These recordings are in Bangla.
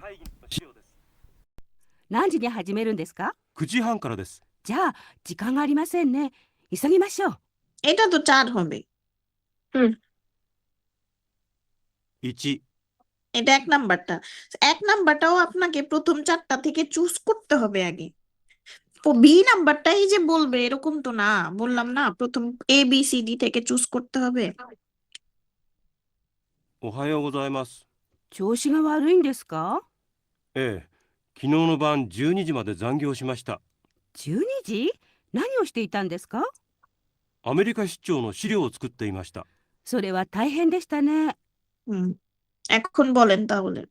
会議の資料です。何時に始めるんですか？9時半からです。じゃあ、時間がありませんね。急ぎましょう。এটা তো 4 হবে। হুম। 1、এটা 1 নাম্বারটা। 1 নাম্বারটাও আপনাকে প্রথম 4টা থেকে চুজ করতে হবে আগে। বি নাম্বারটাই যে বলবে এরকম তো না, বললাম না প্রথম এ বি সি ডি থেকে চুজ করতে হবে। おはようございます。調子が悪いんですか？ええ、昨日の晩12時まで残業しました。12時？何をしていたんですか？アメリカ出張の資料を作っていました。それは大変でしたね。হুম, এখন বলেন তাহলে।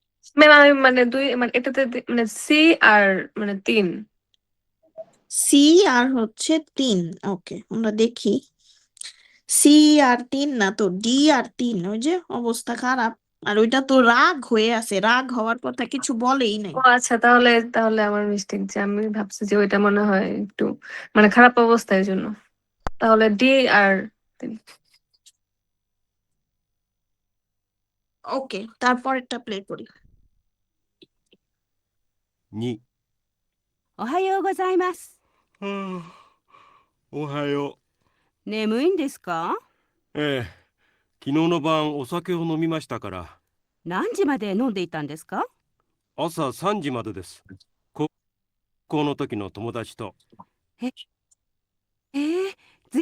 মানে দুই মানে এটাতে মানে সি আর মানে 3। সি আর হচ্ছে 3। ওকে, আমরা দেখি। সি আর 3 না তো, ডি আর 3। ওই যে অবস্থা খারাপ। আর ওইটা তো রাগ হয়ে আছে, রাগ হওয়ার কথা কিছু বলেই নাই। ও আচ্ছা, তাহলে তাহলে আমার মিস্টেক, যে আমি ভাবছি যে ওইটা মনে হয় একটু মানে খারাপ অবস্থা, এই জন্য। তাহলে ডি আর 3। ওকে, তারপরেরটা প্লে করি। 2、おはようございます。はあ、おはよ眠いんですか？う。ええ、昨日の晩お酒を飲みましたから、何時まで飲んでいたんですか？朝3時までです。高校の時の友達と。えー、ず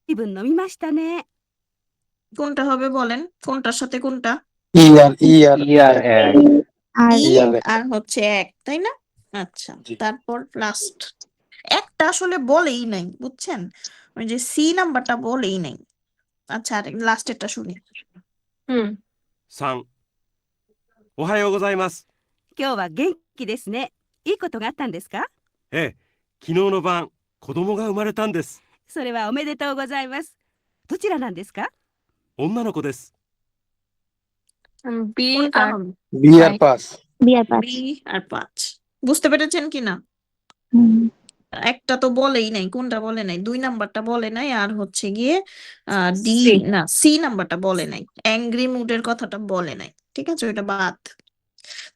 いぶん飲みましたね。 কোনটা হবে বলেন, কোনটার সাথে কোনটা? এক ই ইয়ার আর হচ্ছে 1, তাই না? আচ্ছা, জি। তারপর লাস্ট একটা আসলে বলেই নাই, বুঝছেন? ওই যে সি নাম্বারটা বলেই নাই। আচ্ছা, আর লাস্টেরটা শুনি। হুম। 3、おはようございます。今日は元気ですね。いいことがあったんですか？ええ、昨日の晩子供が生まれたんです。それはおめでとうございます。どちらなんですか？女の子です。বি কোনটা আর হবে? বিয়ার ফাইভ। পাস বি আর 5। বুঝতে পেরেছেন কিনা? একটা তো বলেই নাই, কোনটা বলে নাই? 2 নাম্বারটা বলে নাই, আর হচ্ছে গিয়ে ডি সি। না সি নাম্বারটা বলে নাই, অ্যাংরি মুডের কথাটা বলে নাই। ঠিক আছে, ওটা বাদ।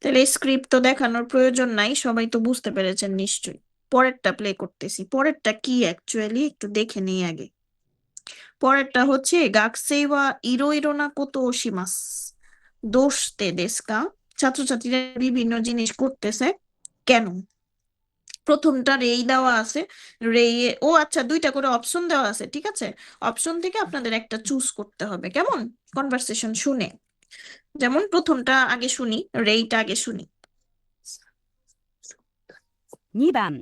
তাহলে স্ক্রিপ্ট তো দেখানোর প্রয়োজন নাই, সবাই তো বুঝতে পেরেছেন নিশ্চয়ই। পরেরটা প্লে করতেছি। পরেরটা কি অ্যাকচুয়ালি একটু দেখে নিই আগে। পরেরটা হচ্ছে গাকসেই ওয়া ইরো ইরো না কোতো ওশিমাস দোস্তে দেস্কা। ছাত্রছাত্রীরা বিভিন্ন জিনিস করতেছে কেন? প্রথমটা রেই দেওয়া আছে, রেই ও আচ্ছা 2টা করে অপশন দেওয়া আছে, ঠিক আছে? অপশন থেকে আপনাদের একটা চুজ করতে হবে, কেমন? কনভারসেশন শুনে। যেমন প্রথমটা আগে শুনি, রেইটা আগে শুনি। 2番、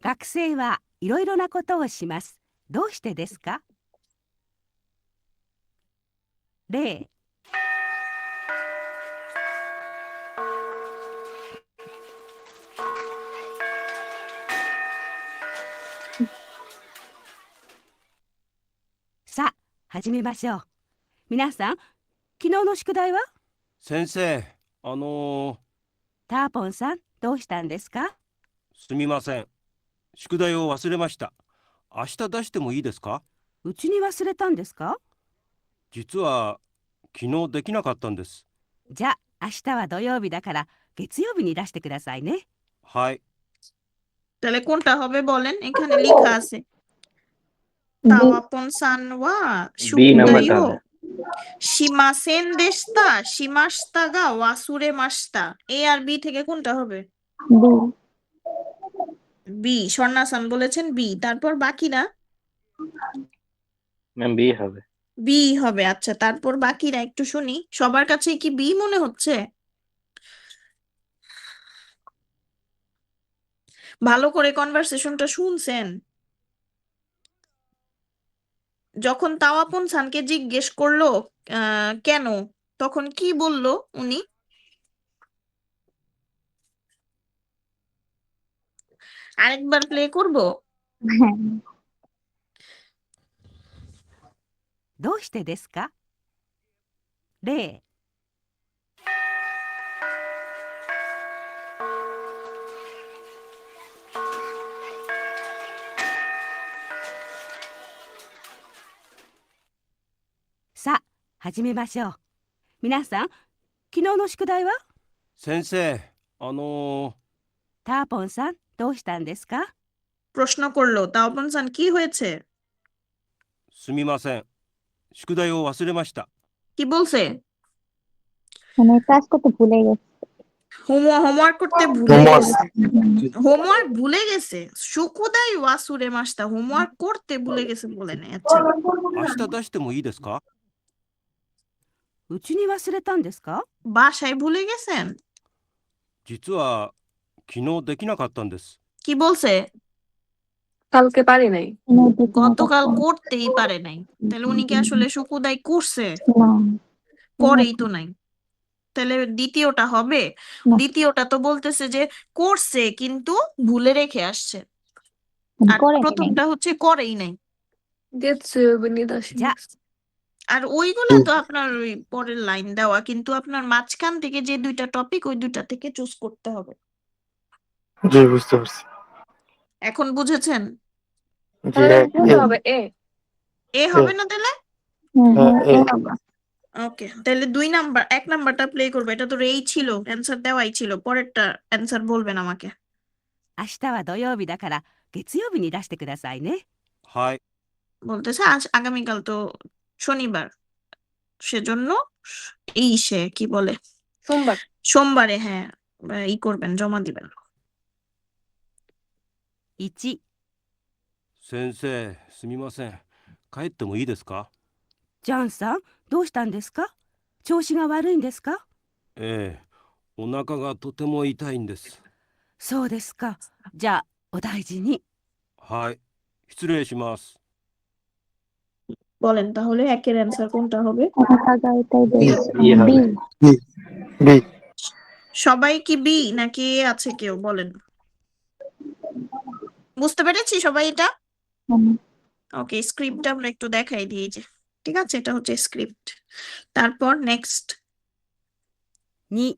学生はいろいろなことをします。どうしてですか？例、さあ、始めましょう。皆さん、昨日の宿題は？先生、ターポンさん、どうしたんですか？すみません。宿題を忘れました。明日出してもいいですか？うちに忘れたんですか？実は昨日できなかったんです。じゃあ、明日は土曜日だから月曜日に出してくださいね。はい。 তাহলে কোনটা হবে বলেন, এখানে লেখা আছে তাওয়াপন সান ওয়া বি নাম্বারটা শুকুদাইও হবে শিমাসেন দেশতা শিমাস্তা গা ওয়াসুরে মাস্তা। এ আর বি থেকে কোনটা হবে? বি। স্বর্ণাসান বলেছেন বি, তারপর বাকিরা ম্যাম বি হবে বি হবে। আচ্ছা, তারপর বাকিরা একটু শুনি, সবার কাছে কি বি মনে হচ্ছে? ভালো করে কনভারসেশনটা শুনছেন? যখন তাওয়াপন সানকে জিজ্ঞেস করলো কেন, তখন কি বলল উনি? আরেকবার প্লে করব? どうしてですか？例、さあ、始めましょう。皆さん、昨日の宿題は？先生、ターポンさん、どうしたんですか？ প্রশ্ন করলো তাওপন সান কি হয়েছে? すみません。宿題を忘れました。 কি বলছে? মানে কাজ করতে ভুলে গেছে। হোমওয়ার্ক করতে ভুলে Homework. গেছে। হোমওয়ার্ক ভুলে গেছে। শুকুদাই ওয়াসুরে মাস্তা হোমওয়ার্ক করতে ভুলে গেছে বলে নাই। আচ্ছা। 明日出してもいいですか？うちに忘れたんですか？ বাসায় ভুলে গেছেন? 実は昨日できなかったんです。 কি বলছে? কালকে পারি নাই। গতকাল করতেই পারে নাই। তাহলে উনি কি আসলে শুকুদাই করছে? না, করেই তো নাই। তাহলে দ্বিতীয়টা হবে? না। দ্বিতীয়টা তো বলতেছে যে করছে কিন্তু ভুলে রেখে আসছে। আর করে নাই। প্রথমটা হচ্ছে করেই নাই। getsuyobi ni dashimasu. যা। আর ওইগুলা তো আপনার ওই পরের লাইন দেওয়া, কিন্তু আপনার মাঝখান থেকে যে দুইটা টপিক ওই দুইটা থেকে চুজ করতে হবে। জি বুঝতে পারছি। এখন বুঝেছেন? জি তাহলে কোনটা হবে? এ? এ হবে না তাহলে? এ। ওকে, তাহলে 1 নাম্বারটা প্লে করবো। এটা তো রেই ছিল, অ্যান্সার দেওয়াই ছিল। পরেরটা অ্যান্সার বলবেন আমাকে। 明日は土曜日だから月曜日に出してくださいね。はい。 বলতেছে আগামীকাল তো শনিবার, সেজন্য সে কি বলে সোমবার। সোমবারে হ্যাঁ করবেন, জমা দিবেন। 1、先生、すみません。帰ってもいいですか？ジャンさん、どうしたんですか？調子が悪いんですか？ええ、お腹がとても痛いんです。そうですか。じゃあ、お大事に。はい。失礼します。 বলেন তাহলে একের অ্যান্সার কোনটা হবে? ই হবে। বি। সবাই কি বি নাকি এ আছে কেউ? বলেন। বুঝতে পেরেছি সবাই এটা? ওকে, স্ক্রিপ্টটা আমরা একটু দেখাই দিই যে, ঠিক আছে, এটা হচ্ছে স্ক্রিপ্ট। তারপর নেক্সট। 2、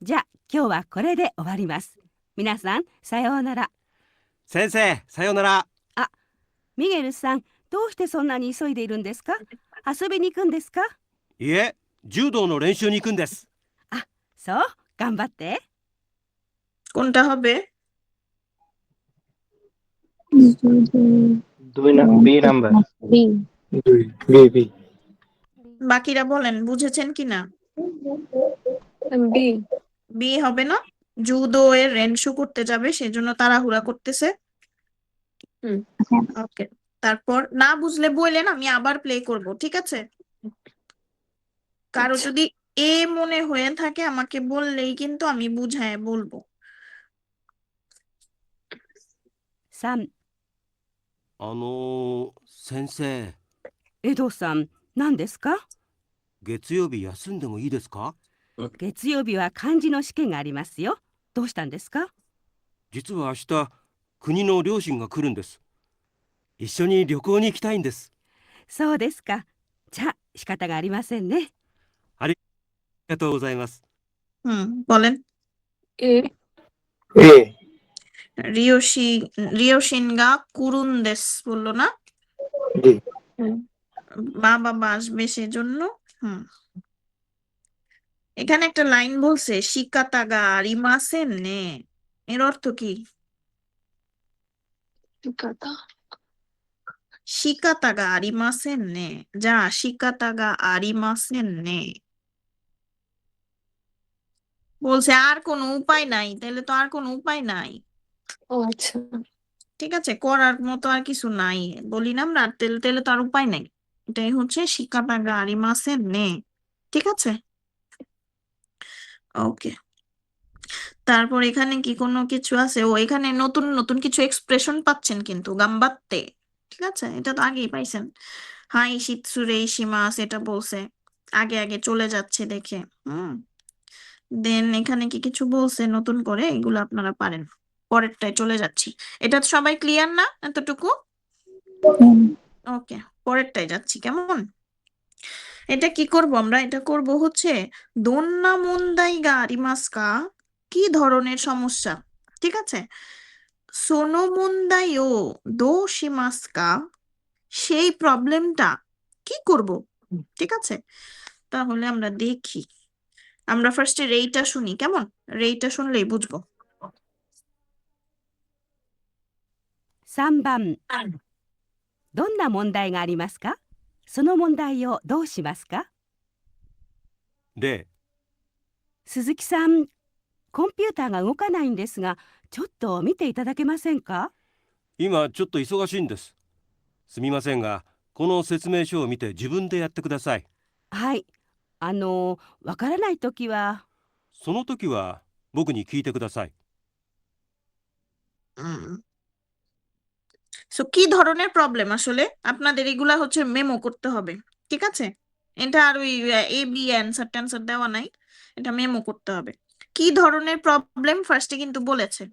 じゃあ、今日はこれで終わります。皆さん、さようなら。先生、さようなら。ミゲルさん、どうしてそんなに急いでいるんですか？遊びに行くんですか？いえ、柔道の練習に行くんです。そう、頑張って。 কোনটা হবে? B number. বি। বি। বাকিরা বলেন বুঝেছেন কিনা? বি। বি হবে না? জুডো এর রেনশু করতে যাবে, সেজন্য তাড়াহুড়া করতেছে। ওকে, তারপর না বুঝলে বললেন, আমি আবার প্লে করব, ঠিক আছে? কারো যদি এ মনে হয়ে থাকে আমাকে বললেই কিন্তু আমি বুঝায় বলবো। 3、先生、エドさん、何ですか？月曜日休んでもいいですか？月曜日は漢字の試験がありますよ。どうしたんですか？実は明日、国の両親が来るんです。一緒に旅行に行きたいんです。そうですか。じゃあ、仕方がありませんね。ありがとうございます。 বলেন। এ। এ। রিয়োশিনগা কুরুনদেস বললো না? জি। মা বাবা আসবে সেজন্য। এখানে একটা লাইন বলছে শিকাতাগা আরিমাসেন নে, এর অর্থ কি? শিকাতাগা আরিমাসেন নে, যা শিকাতাগা আরিমাসেন নে বলছে আর কোনো উপায় নাই, তাহলে তো আর কোনো উপায় নাই, ও আচ্ছা। ঠিক আছে, করার মতো আর কিছু নাই বলি না আমরা, তাহলে তো আর উপায় নাই। এটাই হচ্ছে শিকাতাগা আরিমাসেন নে, ঠিক আছে? ওকে, তারপর এখানে কি কোনো কিছু আছে? ও এখানে নতুন নতুন কিছু এক্সপ্রেশন পাচ্ছেন কিন্তু, গাম্বাত্তে, ঠিক আছে, এটা তো আগেই পাইছেন। হাই শিতসুরে ইশিমাস এটা বলছে, আগে আগে চলে যাচ্ছে দেখে। দেন এখানে কি কিছু বলছে নতুন করে? এগুলো আপনারা পারেন। পরেরটায় চলে যাচ্ছি। এটা তো সবাই ক্লিয়ার না এতটুকু? ওকে, পরেরটায় যাচ্ছি, কেমন? এটা কি করব আমরা? এটা করব হচ্ছে দোন্না মন্দাই গা আরিমাস কা, কি ধরনের সমস্যা, ঠিক আছে? সোনো মন্দাই ও দো শিমাস্কা, সেই প্রবলেমটা কি করব, ঠিক আছে? তাহলে আমরা দেখি, আমরা ফার্স্টে রেইটা শুনি, কেমন? রেইটা শুনলেই বুঝবো। 3番、どんな問題がありますか？その問題をどうしますか？例、鈴木さん、コンピューターが動かないんですが、ちょっと見ていただけませんか？今ちょっと忙しいんです。すみませんが、この説明書を見て自分でやってください。はい。わからないときは、その時は僕に聞いてください。 সো কি ধরনের প্রবলেম আসলে আপনাদের এগুলা হচ্ছে মেমো করতে হবে, ঠিক আছে? এটা আর ওই এ বি অ্যান্সার ট্যান্সার দেওয়া নাই, এটা মেমো করতে হবে। কি ধরনের প্রবলেম ফার্স্টে কিন্তু বলেছে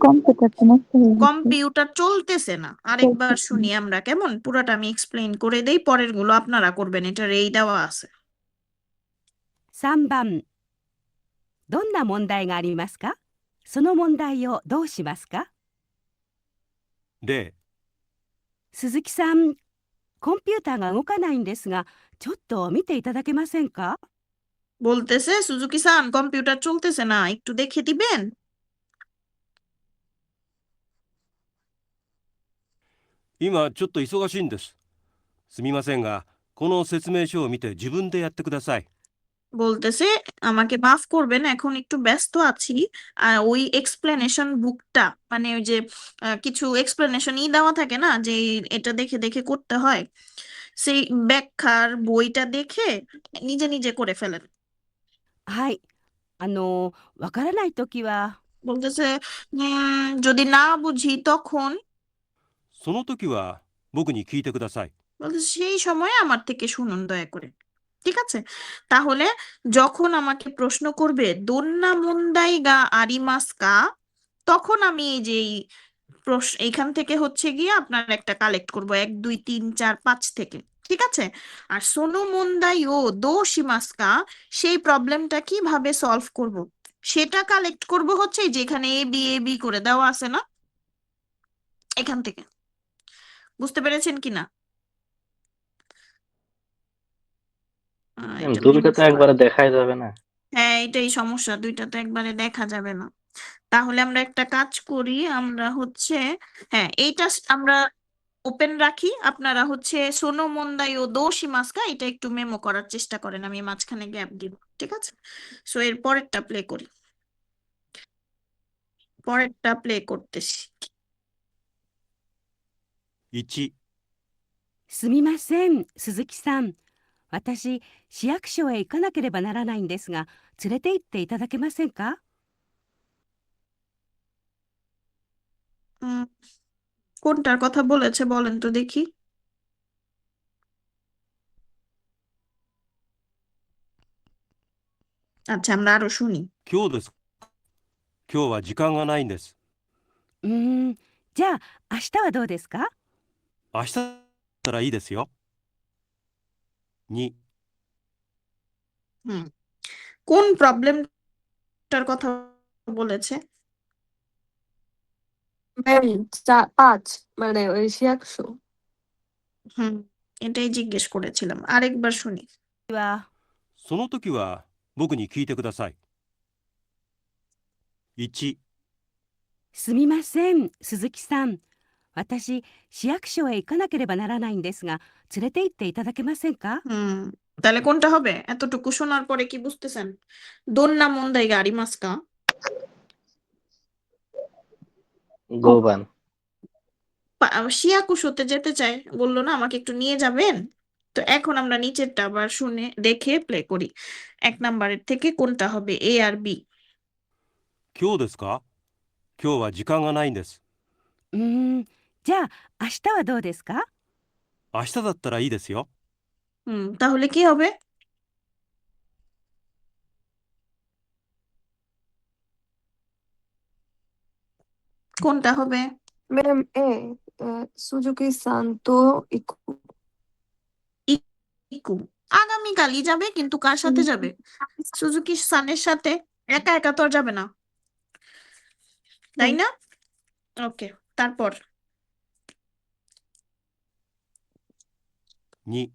কম্পিউটারটা নষ্ট হয়ে গেছে। কম্পিউটার চলতেছে না। আরেকবার চলতেছে শুনি না। আমরা, কেমন? পুরোটা আমি এক্সপ্লেইন করে দেই, পরের গুলো আপনারা করবেন, এটা এই দেওয়া আছে। 3番、どんな問題がありますか？その問題をどうしますか？例、鈴木さん、コンピューターが動かないんですが、ちょっと見ていただけませんか？ বলতেছে সুজুকি সান কম্পিউটার চলতেছে না, একটু দেখে দিবেন। 今ちょっと忙しいんです。すみませんが、この説明書を見て自分でやってください。 বলতেছে আমাকে মাফ করবেন, এখন একটু ব্যস্ত আছি। ওই এক্সপ্লেনেশন বুকটা, মানে ওই যে কিছু এক্সপ্লেনেশন দেওয়া থাকে না, যে এটা দেখে দেখে করতে হয়, সেই ব্যাখ্যার বইটা দেখে নিজে নিজে করে ফেলেন। はい。わからないときは、 বলতেছে যদি না বুঝি তখন, その時は僕に聞いてください。 বলতেছে সেই সময় আমার থেকে শুনুন দয়া করে, ঠিক আছে? তাহলে যখন আমাকে প্রশ্ন করবে দোন্না মুন্দাই গা আরিমাস্কা, তখন আমি এই যে এইখান থেকে হচ্ছে গিয়ে আপনার একটা কালেক্ট করব 1 2 3 4 5 থেকে, ঠিক আছে? আর সোনো মুন্দাই ও দো শিমাস্কা, সেই প্রবলেমটা কিভাবে সলভ করব সেটা কালেক্ট করব হচ্ছে যেখানে এ বি করে দেওয়া আছে না, এখান থেকে। বুঝতে পেরেছেন কিনা? এটা দুটোটা মেমো তো করা, একবারে দেখাই যাবে না। হ্যাঁ এটাই সমস্যা, দুইটা তো একবারে দেখা যাবে না। তাহলে আমরা একটা কাজ করি, আমরা হচ্ছে, হ্যাঁ এইটা আমরা ওপেন রাখি, আপনারা হচ্ছে সোনো মন্দাই ও দো শিমাস্কা এটা একটু মেমো করার চেষ্টা করেন, আমি মাঝখানে গ্যাপ দিব, ঠিক আছে? সো এর পরেরটা প্লে করি, পরেরটা প্লে করতেছি। 1、すみません、鈴木さん。私、市役所へ行かなければならないんですが、連れて行っていただけませんか？ উম, কোনটার কথা বলেছে বলেন তো দেখি। আচ্ছা আমরা আরো শুনি। 今日です。今日は時間がないんです。じゃあ、明日はどうですか？明日だったらいいですよ。2、 হুম, কোন প্রবলেমটার কথা বলেছে? ম্যাম 5 মানে ওই শিয়াকশো। হুম, এটাই জিজ্ঞেস করেছিলাম, আরেকবার শুনি। は、その時は僕に聞いてください。1、すみません、鈴木さん。私、市役所へ行かなければならないんですが、連れて行っていただけませんか？ তাহলে কোনটা হবে? এতটুকু শোনার পরে কি বুঝতেছেন? দোন্না মন্দাই গা আরিমাস্কা, গোবান। শিয়াকুশোতে যেতে চায়, বললো না আমাকে একটু নিয়ে যাবেন। তো এখন আমরা নিচেরটা আবার শুনে দেখে প্লে করি, 1 নাম্বারের থেকে কোনটা হবে, এ আর বি? 今日ですか？今日は時間がないんです。じゃあ、明日はどうですか？明日だったらいいですよ。তাহলে কি হবে? কোনটা হবে? ম্যাম সুজুকি সান তো ইকু। ইকু আগামীকালই যাবে, কিন্তু কার সাথে যাবে? সুজুকি সানের সাথে, একা একা তো আর যাবে না। তাই না? ওকে, তারপর 2、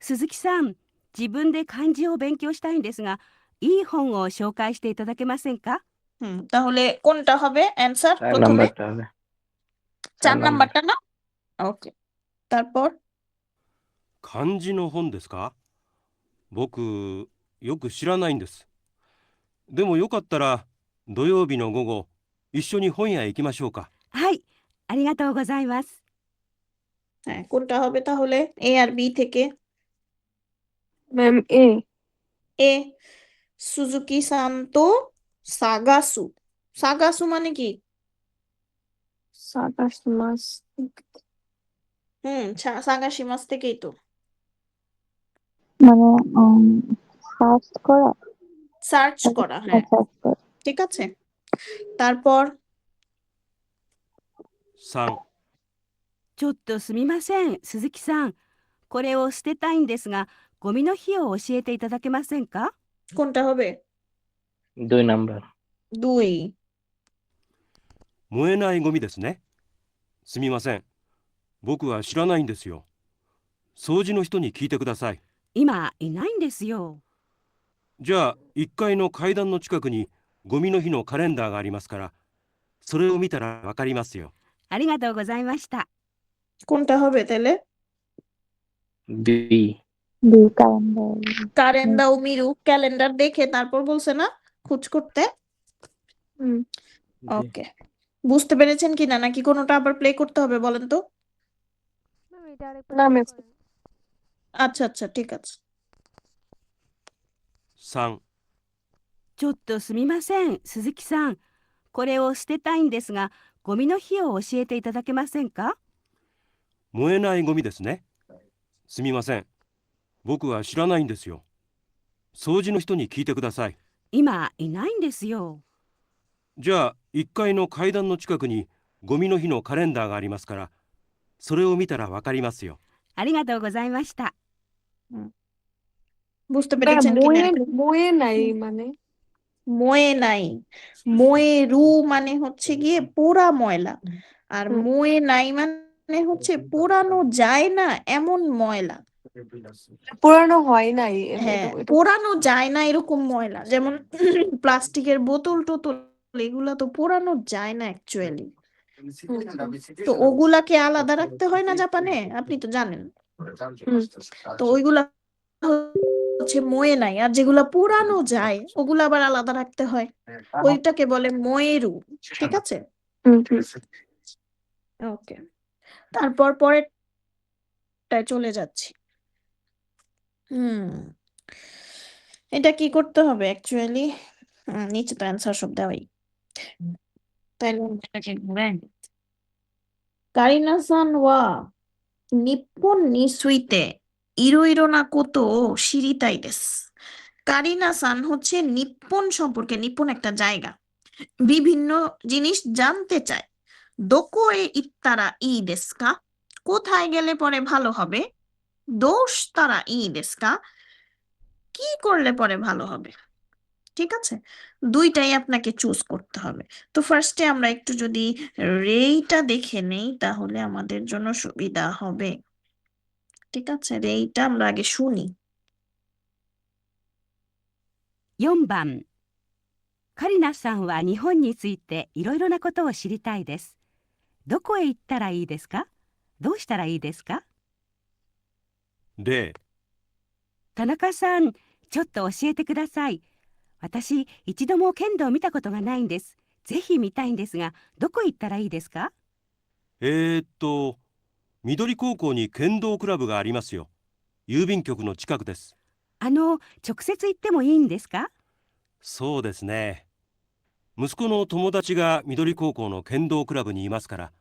鈴木さん、自分で漢字を勉強したいんですが、いい本を紹介していただけませんか？তাহলে কোনটা হবে অ্যান্সার 4 প্রথমে? নাম্বারটা হবে। 4 4 নাম্বার। নাম্বারটা না? ওকে, তারপর 漢字の本ですか？僕、よく知らないんです。でもよかったら、土曜日の午後、一緒に本屋へ行きましょうか。はい、ありがとうございます。 হ্যাঁ, কোনটা হবে তাহলে এ আর বি থেকে? ম্যাম এ। এ, সুজুকি সান্তো সাগাসু। সাগাসু মানে কি? সাগাশিমাস। সাগাশিমাস থেকেই তো। মানে সার্চ করা, সার্চ করা, হ্যাঁ, সার্চ করা। ঠিক আছে। তারপর 3、ちょっとすみません、鈴木さん。これを捨てたいんですが、ゴミの日を教えていただけませんか？ কোনটা হবে? 2 নাম্বার। 2, 燃えないゴミですね。すみません。僕は知らないんですよ。掃除の人に聞いてください。今いないんですよ。じゃあ、1階の階段の近くにゴミの日のカレンダーがありますから、それを見たらわかりますよ。ありがとうございました。 কোনটা হবে তাহলে? বি। ক্যালেন্ডার। কারেন্ডা ও মিরু ক্যালেন্ডার দেখে তারপর বলছে না খোঁজ করতে? হুম। ওকে, বুঝতে পেরেছেন কিনা নাকি কোনোটা আবার প্লে করতে হবে বলেন তো? না ম্যাম। আচ্ছা আচ্ছা, ঠিক আছে। 3、ちょっとすみません、鈴木さん。これを捨てたいんですが、ゴミの日を教えていただけませんか？燃えないゴミですね。すみません。僕は知らないんですよ。掃除の人に聞いてください。今いないんですよ。じゃあ、1階の階段の近くにゴミの日のカレンダーがありますから、それを見たらわかりますよ。ありがとうございました。 বুঝতে না পেরেছেন কিনা? মোয়ে নাই মানে মোয়ে নাই, মোয়েরু মানে হচ্ছে গিয়ে পোড়া ময়লা, আর হুম। মোয়ে নাই মানে হচ্ছে পোড়ানো যায় না এমন ময়লা। পুরানো হয় নাই হ্যাঁ, এটা পোড়ানো যায় না এরকম ময়লা, যেমন প্লাস্টিকের বোতল টোতল এগুলা তো পোড়ানো যায় না অ্যাকচুয়ালি। তো ওগুলাকে আলাদা রাখতে হয় না জাপানে, আপনি তো জানেন। তো ওইগুলা হচ্ছে মোয়ে নাই, আর যেগুলা পোড়ানো যায় ওগুলা আবার আলাদা রাখতে হয়, ওইটাকে বলে মোয়েরু, ঠিক আছে? হুম, হুম। ওকে, তারপর পরেরটায় চলে যাচ্ছি। এটা কি করতে হবে অ্যাকচুয়ালি? নিচে তো অ্যান্সার সব দেওয়াই, তাইলে আমি এটাকে ঘুরাই নিই। কারিনা-সান ওয়া নিপ্পন ni suite ইরো না কোতো শিরিতাই দেসু। কারিনা-সান হচ্ছে নিপ্পন সম্পর্কে, নিপ্পন একটা জায়গা, বিভিন্ন জিনিস জানতে চায়। দোকোয়ে ইত্তারা ই দেসু কা? কোথায় গেলে পরে ভালো হবে? দোষ তারা ই দেসু কা? কি করলে পরে ভালো হবে? ঠিক আছে, দুইটাই আপনাকে চুজ করতে হবে। তো ফার্স্টে আমরা একটু যদি রেইটা দেখে নেই তাহলে আমাদের জন্য সুবিধা হবে। ঠিক আছে, রেইটা আমরা আগে শুনি। 4番。カリナさんは日本についていろいろなことを知りたいです。どこへ行ったらいいですか？どうしたらいいですか？例、田中さん、ちょっと教えてください。私、一度も剣道を見たことがないんです。ぜひ見たいんですが、どこ行ったらいいですか？緑高校に剣道クラブがありますよ。郵便局の近くです。直接行ってもいいんですか？そうですね。息子の友達が緑高校の剣道クラブにいますから、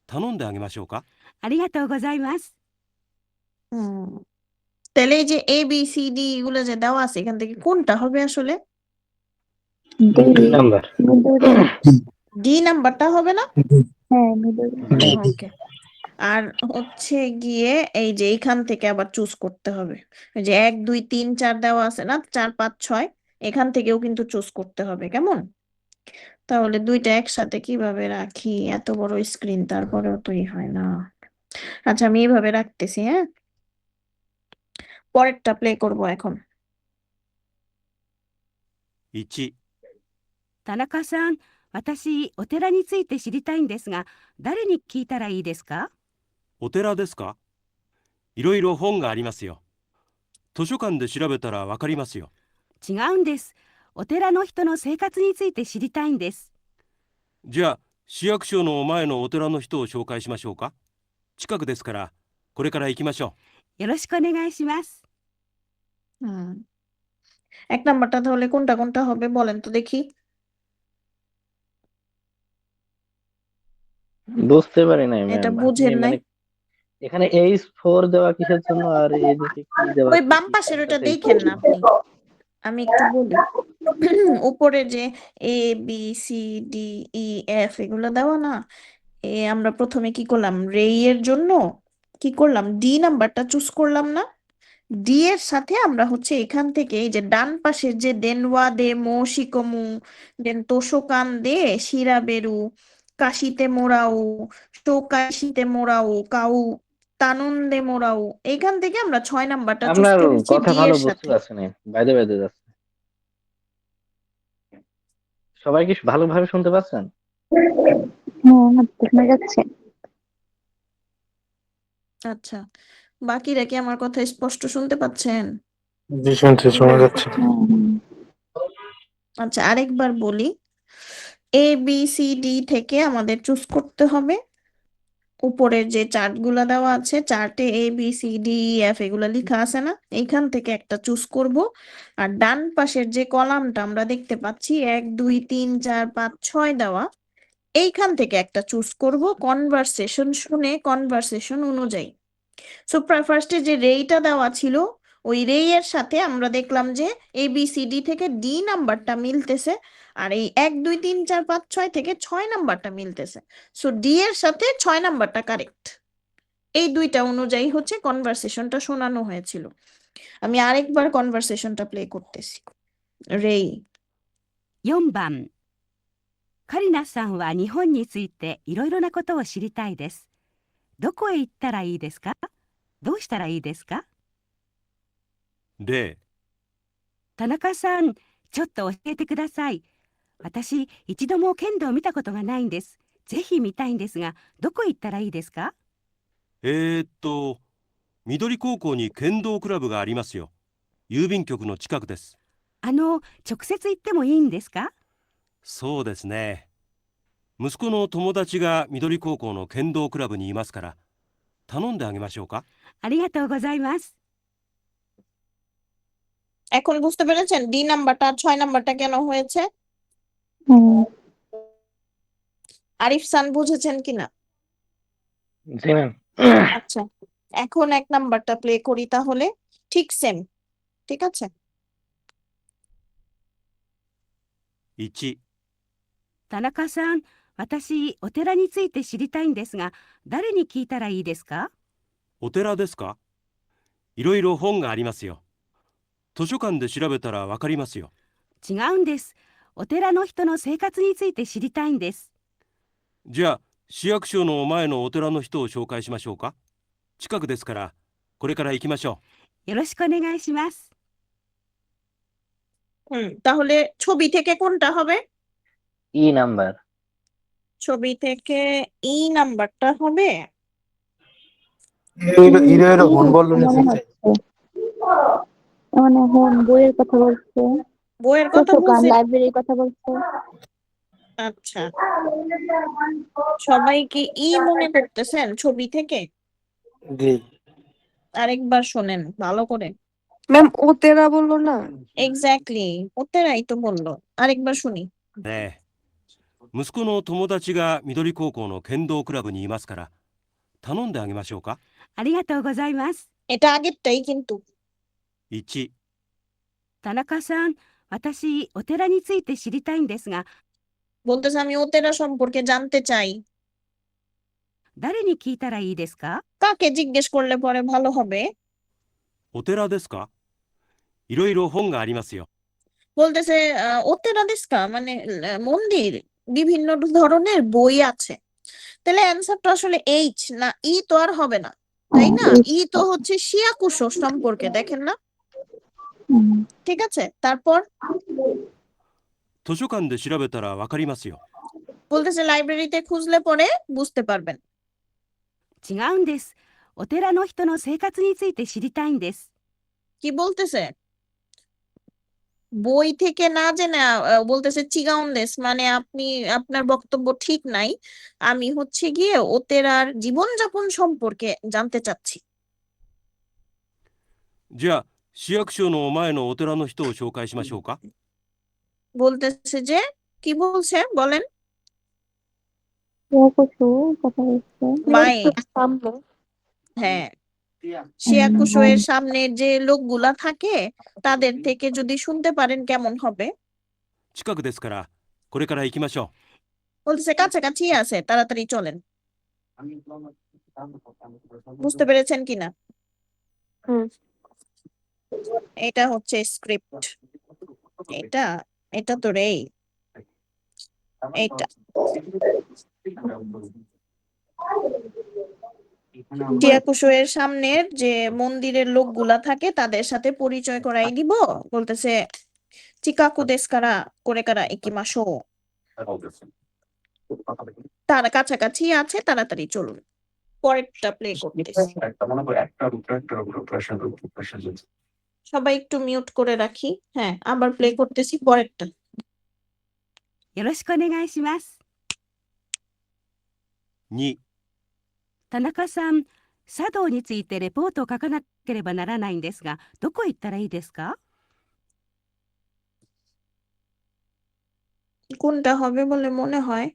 頼んであげましょうか。ありがとうございます。 তাহলে এই যে ABCD এগুলো যে দেওয়া আছে এখান থেকে কোনটা হবে আসলে? 2 নাম্বার। ডি নাম্বারটা হবে না? হ্যাঁ, মিডল। ওকে, আর হচ্ছে গিয়ে এই যে এইখান থেকে আবার চুজ করতে হবে। ওই যে 1 2 3 4 দেওয়া আছে না, 4 5 6, এখান থেকেও কিন্তু চুজ করতে হবে, কেমন? তাহলে দুইটা একসাথে কিভাবে রাখি? এত বড় স্ক্রিন তারপরেও তো হয় না। আচ্ছা আমি এইভাবে রাখতেছি, হ্যাঁ? পরেরটা প্লে করব এখন। 1、田中さん、私、お寺について知りたいんですが、誰に聞いたらいいですか？お寺ですか？いろいろ本がありますよ。図書館で調べたらわかりますよ。違うんです。お寺の人の生活について知りたいんです。じゃあ、市役所の前のお寺の人を紹介しましょうか。近くですから、これから行きましょよろしくお願いします。 হুম। 1 নাম্বারটা তাহলে কোনটা কোনটা হবে বলেন তো দেখি। বুঝতে পারি নাই এটা ম্যাম, আপনি বুঝেন নাই? মানে এখানে H4 দেওয়া কিসের জন্য আর এদিকে কি দেওয়া ওই কি বাম কি পাশের ওটা কোনটাতে দেখেন না বুঝতে আপনি। আমি একটু বলি। উপরে যে A B C D E F এগুলো দেওয়া না, আমরা প্রথমে কি করলাম, রে এর জন্য কি করলাম, ডি নাম্বারটা চুজ করলাম না। ডি এর সাথে আমরা হচ্ছে এখান থেকে এই যে ডান পাশের যে দেনওয়া দে মো শিকমু, দেন তোষকান দে শিরাবেরু, কাশিতে মোরাও, শোকাশিতে মোরাও কাউ, তানন্দে মোরাও, এইখান থেকে আমরা 6 নাম্বারটা চুজ আপনার করেছি কথা ডি ভালো এর বুঝতে সাথে। পারছি না, বাইরে বাইরে যাচ্ছে। সবাই কি ভালোভাবে শুনতে পাচ্ছেন? হ্যাঁ, আমার শোনা যাচ্ছে। আচ্ছা, বাকিরা কি আমার কথা স্পষ্ট শুনতে পাচ্ছেন? জি শুনছি, শোনা যাচ্ছে। হ্যাঁ, হ্যাঁ। আচ্ছা আরেকবার বলি। এ বি সি ডি থেকে আমাদের চুজ করতে হবে। উপরের যে চার্ট গুলা দেওয়া আছে, চার্টে A B C D E F এগুলা লেখা আছে না, এইখান থেকে একটা চুজ করব। আর ডান পাশের যে কলামটা আমরা দেখতে পাচ্ছি 1 2 3 4 5 6 দেওয়া, এইখান থেকে একটা চুজ করব কনভারসেশন শুনে কনভারসেশন অনুযায়ী। সো ফার্স্টে যে রেইটা দেওয়া ছিল, ওই রে এর সাথে আমরা দেখলাম যে এ বি সি ডি থেকে ডি নাম্বারটা মিলতেছে, আর এই 1 2 3 4 5 6 থেকে 6 নাম্বারটা মিলতেছে। সো ডি এর সাথে 6 নাম্বারটা কারেক্ট। এই দুইটা অনুযায়ী হচ্ছে কনভারসেশনটা শোনানো হয়েছিল। আমি আরেকবার কনভারসেশনটা প্লে করতেছি। রেই, 4番、カリナさんは日本についていろいろなことを知りたいです。どこへ行ったらいいですか？どうしたらいいですか？う。で、田中さん、ちょっと教えてください。私、一度も剣道を見たことがないんです。ぜひ見たいんですが、どこへ行ったらいいですか？緑高校に剣道クラブがありますよ。郵便局の近くです。直接行ってもいいんですか？そうですね。息子の友達が緑高校の剣道クラブにいますから、頼んであげましょうか。ありがとうございます。 এখন বুঝতে পেরেছেন ডি নাম্বারটা আর 6 নাম্বারটা কেন হয়েছে? হ্যাঁ, আরিফ সান বুঝেছেন কিনা? জি ম্যাম। আচ্ছা, এখন 1 নাম্বারটা প্লে করি তাহলে। ঠিক সেম, ঠিক আছে? 1、田中さん、私、お寺について知りたいんですが、誰に聞いたらいいですか？お寺ですか？いろいろ本がありますよ。図書館で調べたらわかりますよ。違うんです。お寺の人の生活について知りたいんです。じゃあ、市役所の前のお寺の人を紹介しましょうか。近くですから、これから行きましょよろしくお願いします。 তাহলে ছবি থেকে কোনটা হবে? E number. ছবি থেকে ই নাম্বারটা হবে। হিরো এর হন বললো না মনে হচ্ছে মানে হন বইয়ের কথা বলছে, বইয়ের কথা পুস্তকান বলছে। লাইব্রেরির কথা বলছে। আচ্ছা, সবাই কি ই মনে করতেছেন ছবি থেকে? জি। আরেকবার শোনেন ভালো করে। ম্যাম ও তেরা বললো না? এক্স্যাক্টলি, ওতেরাই তো বললো। আরেকবার শুনি।う。ねえ。息子の友達が緑高校の剣道クラブにいますから、頼んであげましょうか。ありがとうございます。 এটা আগেরটাই কিন্তু। 1、田中さん、私、お寺について知りたいんですが、 বলতেছে আমি ওতেরা সম্পর্কে জানতে চাই। 誰に聞いたらいいですか？ কাকে জিজ্ঞেস করলে পরে ভালো হবে? お寺ですか？いろいろ本がありますよ。বলতেছে ওতেরা দেশকা মানে মন্দির, বিভিন্ন ধরনের বই আছে। তাহলে অ্যান্সারটা আসলে এইচ না ই তো আর হবে না, তাই না? ই তো হচ্ছে শিয়াকুশো সম্পর্কে, দেখেন না? ঠিক আছে, তারপর 図書館で調べたらわかりますよ。 বলতেছে লাইব্রেরিতে খুঁজলে পরে বুঝতে পারবেন। 違うんです。お寺の人の生活について知りたいんです。 কি বলতেছে? বই থেকে না জেনে বলতেছে চিগাউন্দেস মানে আপনি আপনার বক্তব্য ঠিক নাই, আমি হচ্ছে গিয়ে ওতেরার জীবনযাপন সম্পর্কে জানতে চাচ্ছি। じゃあ、市役所の前のお寺の人を紹介しましょうか。 বলতেছে যে কি বলছে বলেন? শিয়াকুশো কথা বলছে। মাই সামনে হ্যাঁ, শিয়াকুশো এর সামনের যে লোকগুলা থাকে তাদের থেকে যদি শুনতে পারেন কেমন হবে? 近くですから、これから行きましょ বলতেছে কাছাকাছি আছে, তাড়াতাড়ি চলেন। বুঝতে পেরেছেন কিনা? হুম এটা হচ্ছে স্ক্রিপ্ট। এটা এটা তো রে, এটা শিয়াকুশো এর সামনের যে মন্দিরের লোকগুলা থাকে তাদের সাথে পরিচয় করাই দিব। বলতেছে চিকাকু দেশকারা করে কারা ইকিমাশো, তার কাছাকাছি আছে, তাড়াতাড়ি চলুন। পরেরটা প্লে করতেছি। সবাই একটু মিউট করে রাখি। হ্যাঁ, আবার প্লে করতেছি পরেরটা। よろしくお願いします。う。2、田中さん、茶道についてレポートを書かなければならないんですが、どこへ行ったらいいですか？ কোনটা হবে বলে মনে হয়?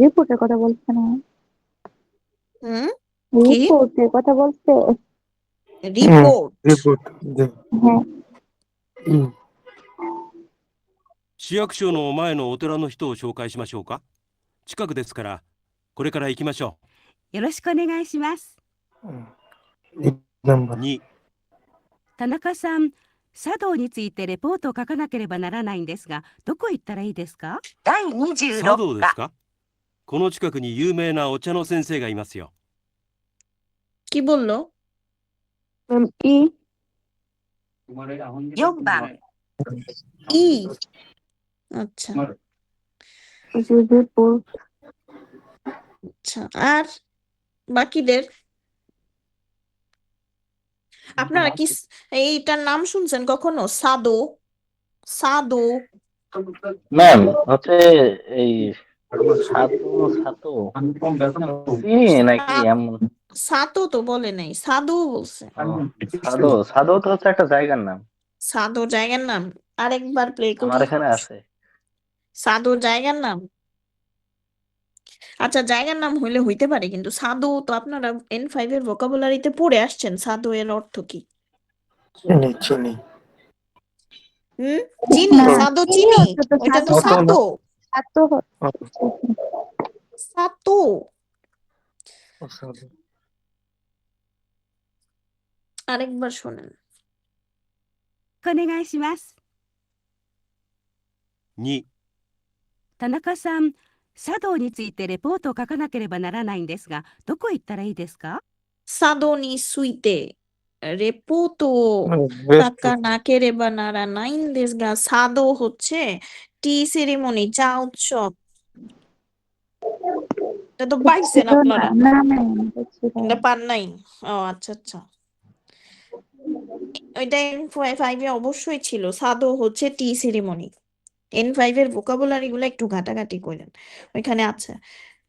রিপোর্টের কথা বলছে না? হুম, কি রিপোর্টের কথা বলছে। রিপোর্ট? রিপোর্ট দে হ্যাঁ, ই 市役所の前のお寺の人を紹介しましょうか。近くですから、これから行きましょよろしくお願いします。 1ナンバう。ー2、田中さん、茶道についてレポートを書かなければならないんですが、どこへ行ったらいいですか？第茶26課。道ですか。この近くに有名なお茶の先生がいますよ。 কি বললো? ই 4番。 ই আচ্ছা রিপোর্ট আচ্ছা, আর বাকিদের আপনারা কি এইটার নাম শুনছেন কখনো? সাদো, সাদো। ম্যাম হচ্ছে এই ছাতু ছাতু চিনি নাকি এমন সাতো তো বলে নাই, সাদু বলছে। সাদো সাদো তো হচ্ছে একটা জায়গার নাম সাদো জায়গার নাম? আরেকবার প্লে আমার করি। এখানে আছে সাদো জায়গার নাম? আচ্ছা, জায়গার নাম হইলে হইতে পারে, কিন্তু সাদো তো আপনারা N5 এর ভোকাবুলারিতে পড়ে আসছেন। সাদো এর অর্থ কি? চিনি চিনি হুম, চিনি, না, সাদো চিনি চিনি, হচ্ছে তো ওইটা তো সাতো। সাতো। সাতো সাতো। আরেকবার শোনেন। お願いします。 2、田中さん、茶道についてレポートを書かなければならないんですが、どこへ行ったらいいですか？ সাদো নি সুইতে রেপোর্টো টাকা না কেরেবা নারা নাইন দেশ গা। সাদো হচ্ছে টি সেরিমনি, চা উৎসব। এটা তো পাইছেন ছিল না, আপনারা? না ম্যাম ছিল এটা পান নাই? ও আচ্ছা আচ্ছা, ওইটা N5 এ অবশ্যই ছিল। সাদো হচ্ছে টি সেরিমনি। N5 এর ভোকাবুলারি গুলো একটু ঘাটাঘাটি করেন, ওইখানে আছে।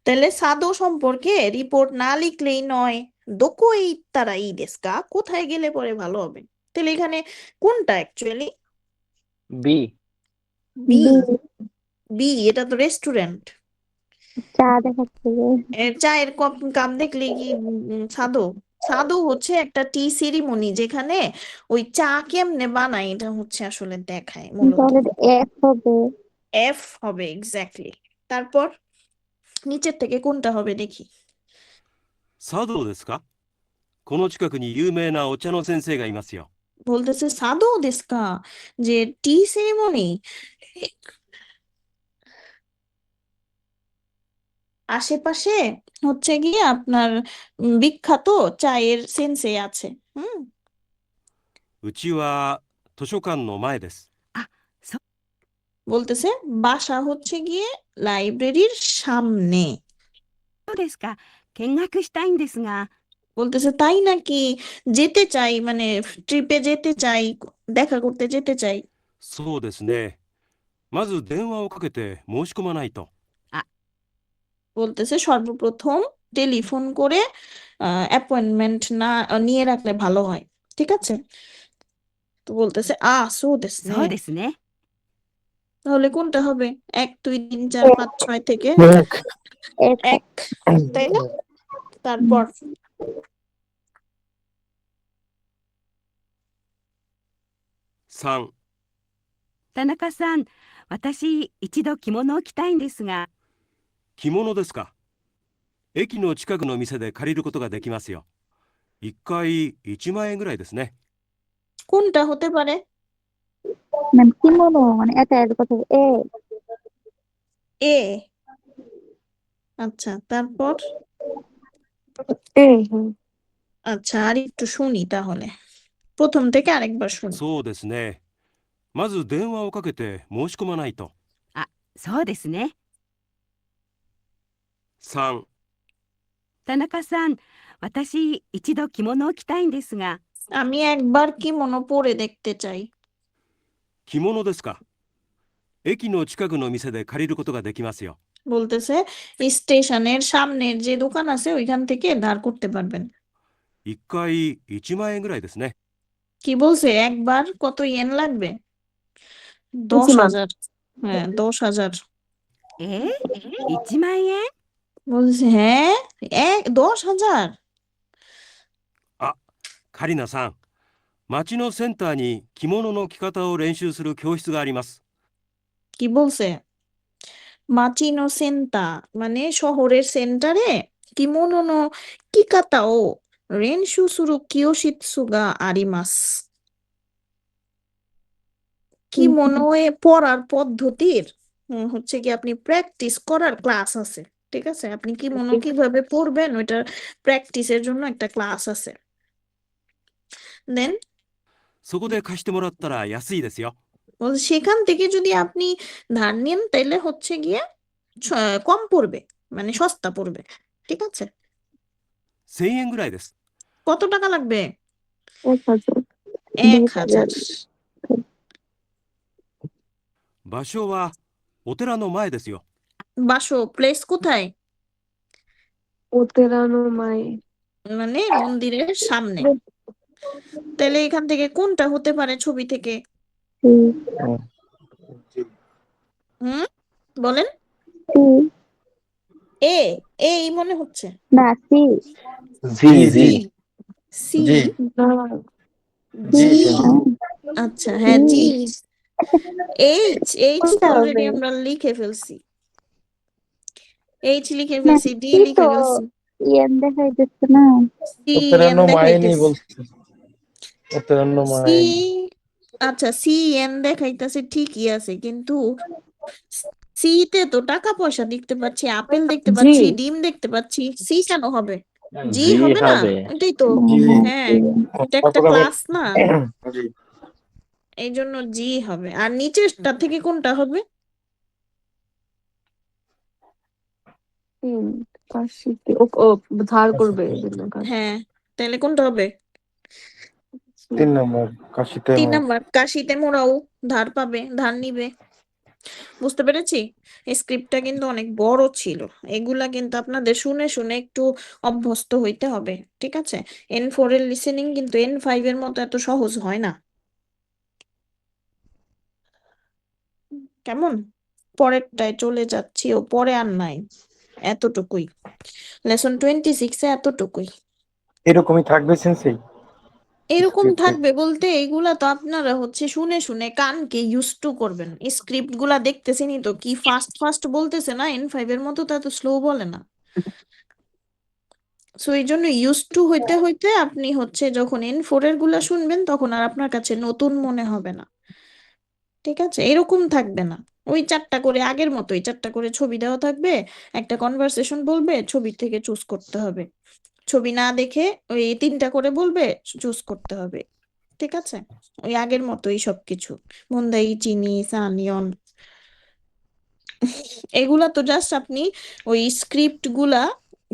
তাহলে সাদো সম্পর্কে রিপোর্ট না লিখলেই নয়। দোকো ইত্তারা ই দেস্কা, কোথায় গেলে পরে ভালো হবে? তাহলে এখানে কোনটা actually? B B? B. B এটা তো রেস্টুরেন্ট। চা দেখাচ্ছে যে। চায়ের কাপ দেখলে কি সাদো? সাদো হচ্ছে একটা টি সেরিমনি যেখানে ওই চা কেমনে বানায় এটা হচ্ছে আসলে দেখায় মূলত। তাহলে এফ হবে। এফ হবে এক্স্যাক্টলি। তারপর নিচের থেকে কোনটা হবে দেখি? 茶道ですか。この近くに有名なお茶の先生がいますよ。বলতেছে সাদো দেস্কা, যে টি সেরিমনি আশেপাশে হচ্ছে গিয়ে আপনার বিখ্যাত চায়ের সেন্সে আছে। হুম, うちは図書館の前です。 あ、そ বলতেছে বাসা হচ্ছে গিয়ে লাইব্রেরির সামনে। うですか。見学したいんですが、 বলতেছে তাই নাকি, যেতে চাই, মানে ট্রিপে যেতে চাই, দেখা করতে যেতে চাই। そうですね。まず電話をかけて申し込まないと。 বলতেছে সর্বপ্রথম টেলিফোন করে অ্যাপয়েন্টমেন্ট নিয়ে রাখলে ভালো হয়, ঠিক আছে? তো বলতেছে সো দেস そうですね。 তাহলে কোনটা হবে? 1 2 3 4 5 6 থেকে এক 1, তাই না? তারপর 3、田中さん、私一度着物を着たいんですが、着物ですか。駅の近くの店で借りることができますよ。1回1万円ぐらいですね。 কোনটা হতে পারে? なん着物মানে এটা এর কথা এ। আচ্ছা, তারপর হুম। আচ্ছা, আর একটু শুনি তাহলে, প্রথম থেকে আরেকবার শুনি। そうですね。まず電話をかけて申し込まないと。あ、そうですね。 3、田中さん、私一度着物を着たいんですが、 আমি একবার কিমোনো পরে দেখতে চাই। 着物ですか。駅の近くの店で借りることができますよ。 বলতেছে স্টেশনের সামনের যে দোকান আছে ওইখান থেকে ধার করতে পারবেন। 1回1万円ぐらいですね。 কি বলছে, একবার কত ইয়েন লাগবে? 1만। 10,000। হ্যাঁ, 10,000। 1万円 বলছে হ্যাঁ, 10,000? あ、カリナさん。町のセンターに着物の着方を練習する教室があります。 কি বলছে? মাচিনো সেন্টা মানে শহরের সেন্টারে কিমোনো নো কিকাতা ও রেনশু সুরু কিয়োশিৎসুগা আরিমাস। কিমোনোয়ে পড়ার পদ্ধতির হচ্ছে কি আপনি প্র্যাকটিস করার ক্লাস আছে, ঠিক আছে? আপনি কিমোনো কিভাবে পড়বেন ওইটার প্র্যাকটিসের জন্য একটা ক্লাস আছে। দেন そこで貸してもらったら安いですよ。 সেখান থেকে যদি আপনি ধার নেন তাহলে হচ্ছে গিয়ে কম পড়বে, মানে সস্তা পড়বে, ঠিক আছে? 1000円ぐらいです。 কত টাকা লাগবে? 1,000। 1,000। 場所はお寺の前ですよ。 বাসো প্লেস কোথায়? ওতেরানো মাই। মানে মন্দিরের সামনে। তাহলে এখান থেকে কোনটা হতে পারে ছবি থেকে? হুম, বলেন। এই মনে হচ্ছে। না সি জি জি সি, জি জি, জি আচ্ছা হ্যাঁ জি। এইচ তো কোনটা অলরেডি হবে? আমরা লিখে ফেলছি, এইচ লিখে না ফেলছি, ডি সি লিখে তো ফেলছি, ইয়েন দেখাইতেছে না। সি এন উত্তরান্ন মাইনি দেখাইতেছে। বলছে উত্তরান্ন সি, মাইনি আচ্ছা সি এন দেখাইতেছে ঠিকই আছে, কিন্তু সি তে তো টাকা পয়সা দেখতে পাচ্ছি, আপেল দেখতে জি। পাচ্ছি, ডিম দেখতে পাচ্ছি, সি কেন হবে? জি জি হবে না? হবে। এটাই তো, জি হ্যাঁ এটা কত একটা টাকা ক্লাস না, জি এই জন্য জি হবে। আর নিচেরটা থেকে কোনটা হবে? কাশিতে ও ধার করবে এই জন্য কাজ। হ্যাঁ, তাহলে কোনটা হবে? 3 নম্বর কাশিতে 3 নাম্বার, কাশিতে মোড়াও ধার পাবে, ধার নিবে। বুঝতে পেরেছি? এই স্ক্রিপ্টটা কিন্তু অনেক বড় ছিল, এগুলা কিন্তু আপনাদের শুনে শুনে একটু অভ্যস্ত হইতে হবে, ঠিক আছে? N4 এর লিসেনিং কিন্তু N5 এর মতো এত সহজ হয় না, কেমন? পরেরটায় চলে যাচ্ছি, ও পরে আর নাই, এতটুকুই লেসন 26 এ এতটুকুই। এরকমই থাকবে সেন্সেই এরকম স্ক্রিপ্টে থাকবে বলতে এগুলা তো আপনারা হচ্ছে শুনে শুনে কানকে ইউজ টু করবেন। স্ক্রিপ্ট গুলা দেখতেছেনই তো কি ফাস্ট ফাস্ট বলতেছে না, N5 এর মতো তো এত স্লো বলে না। সো এই জন্য ইউজ টু হইতে হইতে আপনি হচ্ছে যখন N4 এর গুলা শুনবেন তখন আর আপনার কাছে নতুন মনে হবে না। ঠিক আছে, এরকম থাকবে না। ওই 4টা করে আগের মতোই 4টা করে ছবি দেওয়া থাকবে, একটা কনভারসেশন বলবে, ছবি থেকে চুজ করতে হবে। ছবি না দেখে ওই 3টা করে বলবে, চুজ করতে হবে। ঠিক আছে, ওই আগের মতোই সবকিছু। মন্দাই চিনি সানিয়ন এগুলা তো জাস্ট আপনি ওই স্ক্রিপ্ট গুলা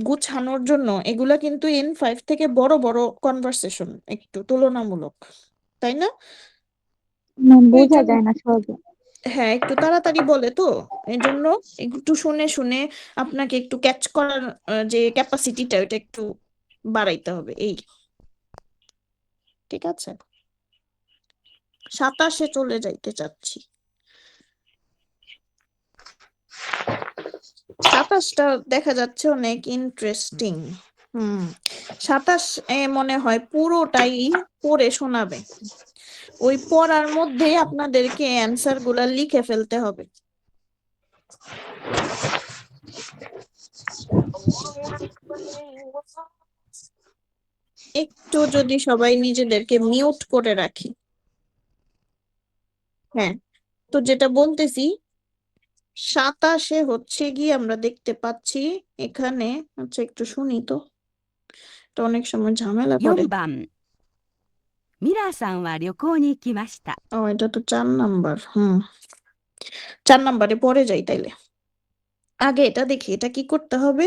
গুছানোর জন্য। এগুলা কিন্তু N5 থেকে বড় বড় কনভারসেশন, একটু তুলনামূলক, তাই না? ওই বোঝা জন্য যায় না সহজে। হ্যাঁ, একটু তাড়াতাড়ি বলে তো, এই জন্য একটু শুনে শুনে আপনাকে একটু ক্যাচ করার যে ক্যাপাসিটিটা ওটা একটু বাড়াইতে হবে এই। ঠিক আছে, 27-এ চলে যাইতে চাচ্ছি। 27টা দেখা যাচ্ছে অনেক ইন্টারেস্টিং। 27 এ মনে হয় পুরোটাই পড়ে শোনাবে। ওই পড়ার মধ্যেই আপনাদেরকে অ্যান্সার গুলা লিখে ফেলতে হবে। একটু যদি সবাই নিজেদেরকে মিউট করে রাখি। হ্যাঁ, তো যেটা বলতেছি, 27-এ হচ্ছে গিয়ে আমরা দেখতে পাচ্ছি এখানে। আচ্ছা একটু শুনি তো, এটা অনেক সময় ঝামেলা করে। 4番ミラーさんは旅行に行きました。 ও, এটা তো 4 নাম্বার। 4 নাম্বারে পরে যাই তাইলে। আগে এটা দেখি, এটা কি করতে হবে।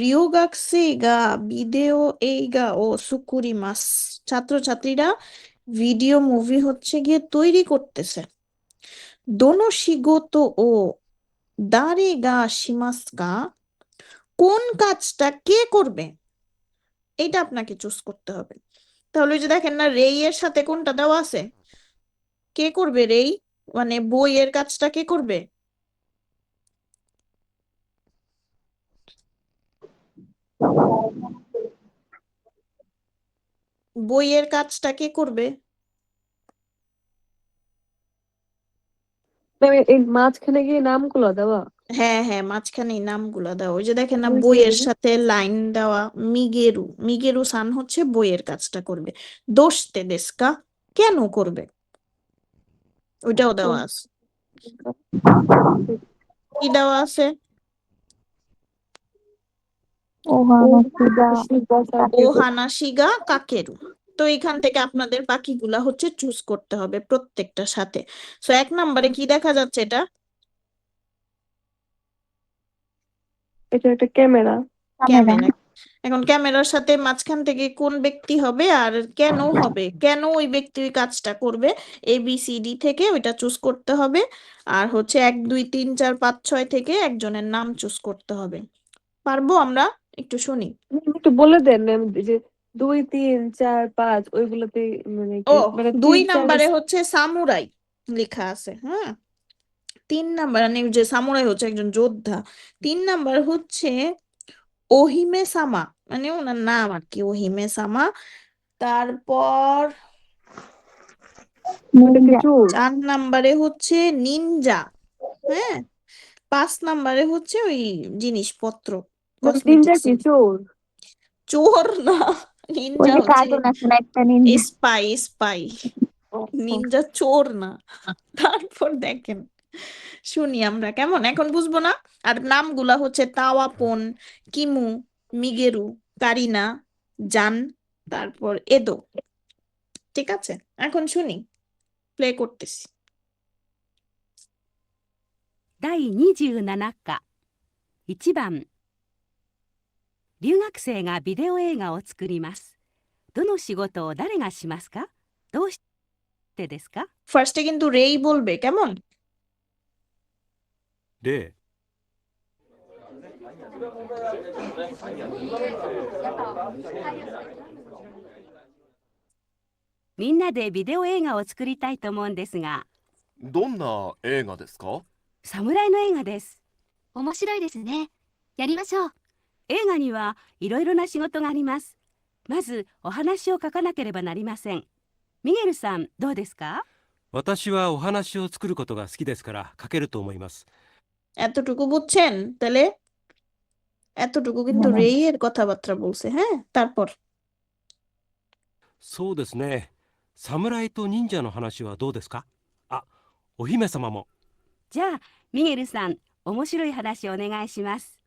রিওগাক্সে গা ভিডিও এই গা ও সুকুরি মাস। ছাত্রছাত্রীরা ভিডিও মুভি হচ্ছে গিয়ে তৈরি করতেছে। দোনো শিগোতো ও দারে গা শিমাস কা, কোন কাজটা কে করবে এটা আপনাকে চুজ করতে হবে। তাহলে ওই যে দেখেন না, রেই এর সাথে কোনটা দেওয়া আছে, কে করবে রেই, মানে বইয়ের কাজটা কে করবে। বইয়ের কাজটা কে করবে। এই মাঝখানে গিয়ে নামগুলো দেওয়া। হ্যাঁ হ্যাঁ, মাঝখানে এই নামগুলা দেওয়া। ওই যে দেখেন না, ওই যে বইয়ের সাথে লাইন দেওয়া। মিগেরু, মিগেরু সান হচ্ছে বইয়ের কাজটা করবে। দোস্তে দেস্কা, কেন করবে, ওইটাও দেওয়া আছে। কি দেওয়া আছে, ও হানাসিগা কাকেরু। তো এখান থেকে আপনাদের বাকিগুলা হচ্ছে চুজ করতে হবে প্রত্যেকটার সাথে। সো 1 নম্বরে কি দেখা যাচ্ছে, এটা এটা একটা ক্যামেরা। ক্যামেরা। এখন ক্যামেরার সাথে মাঝখান থেকে কোন ব্যক্তি হবে আর কেন হবে, কেন ওই ব্যক্তি ওই কাজটা করবে, ABCD থেকে ওইটা চুজ করতে হবে। আর হচ্ছে 1 2 3 4 5 6 থেকে একজনের নাম চুজ করতে হবে। পারবো আমরা, একটু শুনি। একটু বলে দেন যে 2 3 4 5 ওইগুলোতে মানে ও, কি মানে 2 3 4 নাম্বারে হচ্ছে সামুরাই লেখা আছে। 3 নাম্বার মানে যে সামুরাই হচ্ছে একজন যোদ্ধা। 3 নাম্বার হচ্ছে ওহিমে সামা, মানে ওনার নাম আর কি, ওহিমে সামা। তারপর ওটা কি চোর? 4 নাম্বারে হচ্ছে নিনজা। হ্যাঁ, 5 নাম্বারে হচ্ছে ওই জিনিসপত্র, মানে নিনজা কসমেটিক্স। কি চোর? চোর না, ওই নিনজা যে হচ্ছে কার্টুন আছে না একটা নিনজা। Spy, spy. নিনজা চোর না। তারপর দেখেন, শুনি আমরা কেমন এখন বুঝবো না। আর নামগুলা হচ্ছে তাওয়াপন, কিমু, মিগেরু, কারিনা, জান, তারপর এদো। ঠিক আছে, এখন শুনি, প্লে করতেছি।第27課1番留学生がビデオ映画を作ります。どの仕事を誰がしますか？どうしてですか？ ফার্স্টে কিন্তু রেই বলবে, কেমন। で、みんなでビデオ映画を作りたいと思うんですが、どんな映画ですか？侍の映画です。面白いですね。やりましょう。映画にはいろいろな仕事があります。まずお話を書かなければなりません。ミゲルさん、どうですか？私はお話を作ることが好きですから書けると思います。 এতটুকু বুঝছেন তাহলে। এতটুকু কিন্তু হ্যাঁ। রেই এর কথাবার্তা বলছে, হ্যাঁ? তারপর そうですね。侍と忍者の話はどうですか？あ、お姫様も。じゃあミゲルさん、面白い話お願いします。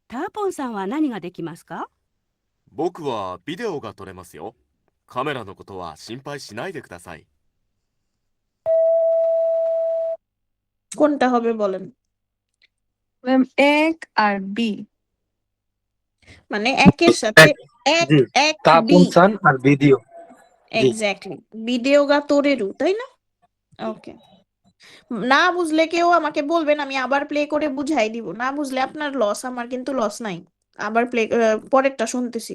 ターポンさんは何ができますか？僕はビデオが撮れますよ。カメラのことは心配しないでください。 কোনটা হবে বলেন? ম্যাম এক আর বি। মানে একের সাথে এক জি এক বি তাপুনসান আর ভিডিও জি এক্স্যাক্টলি ভিডিও গা তোরেরু, তাই না? ওকে, না বুঝলে কেউ আমাকে বলবেন, আমি আবার প্লে করে বুঝাই দিব। না বুঝলে আপনার লস, আমার কিন্তু লস নাই। আবার প্লে পরেরটা শুনতেছি।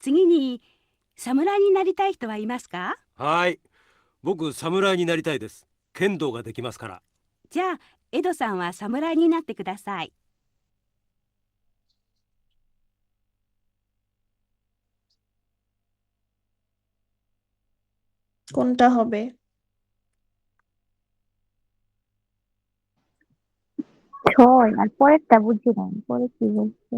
次に侍になりたい人はいますか？はい。僕、侍になりたいです。剣道ができますから。じゃあエドさんは侍になってください。 কোনটা হবে? ছয় আর পরেরটা বুঝি নাই, পরে কি বলছে?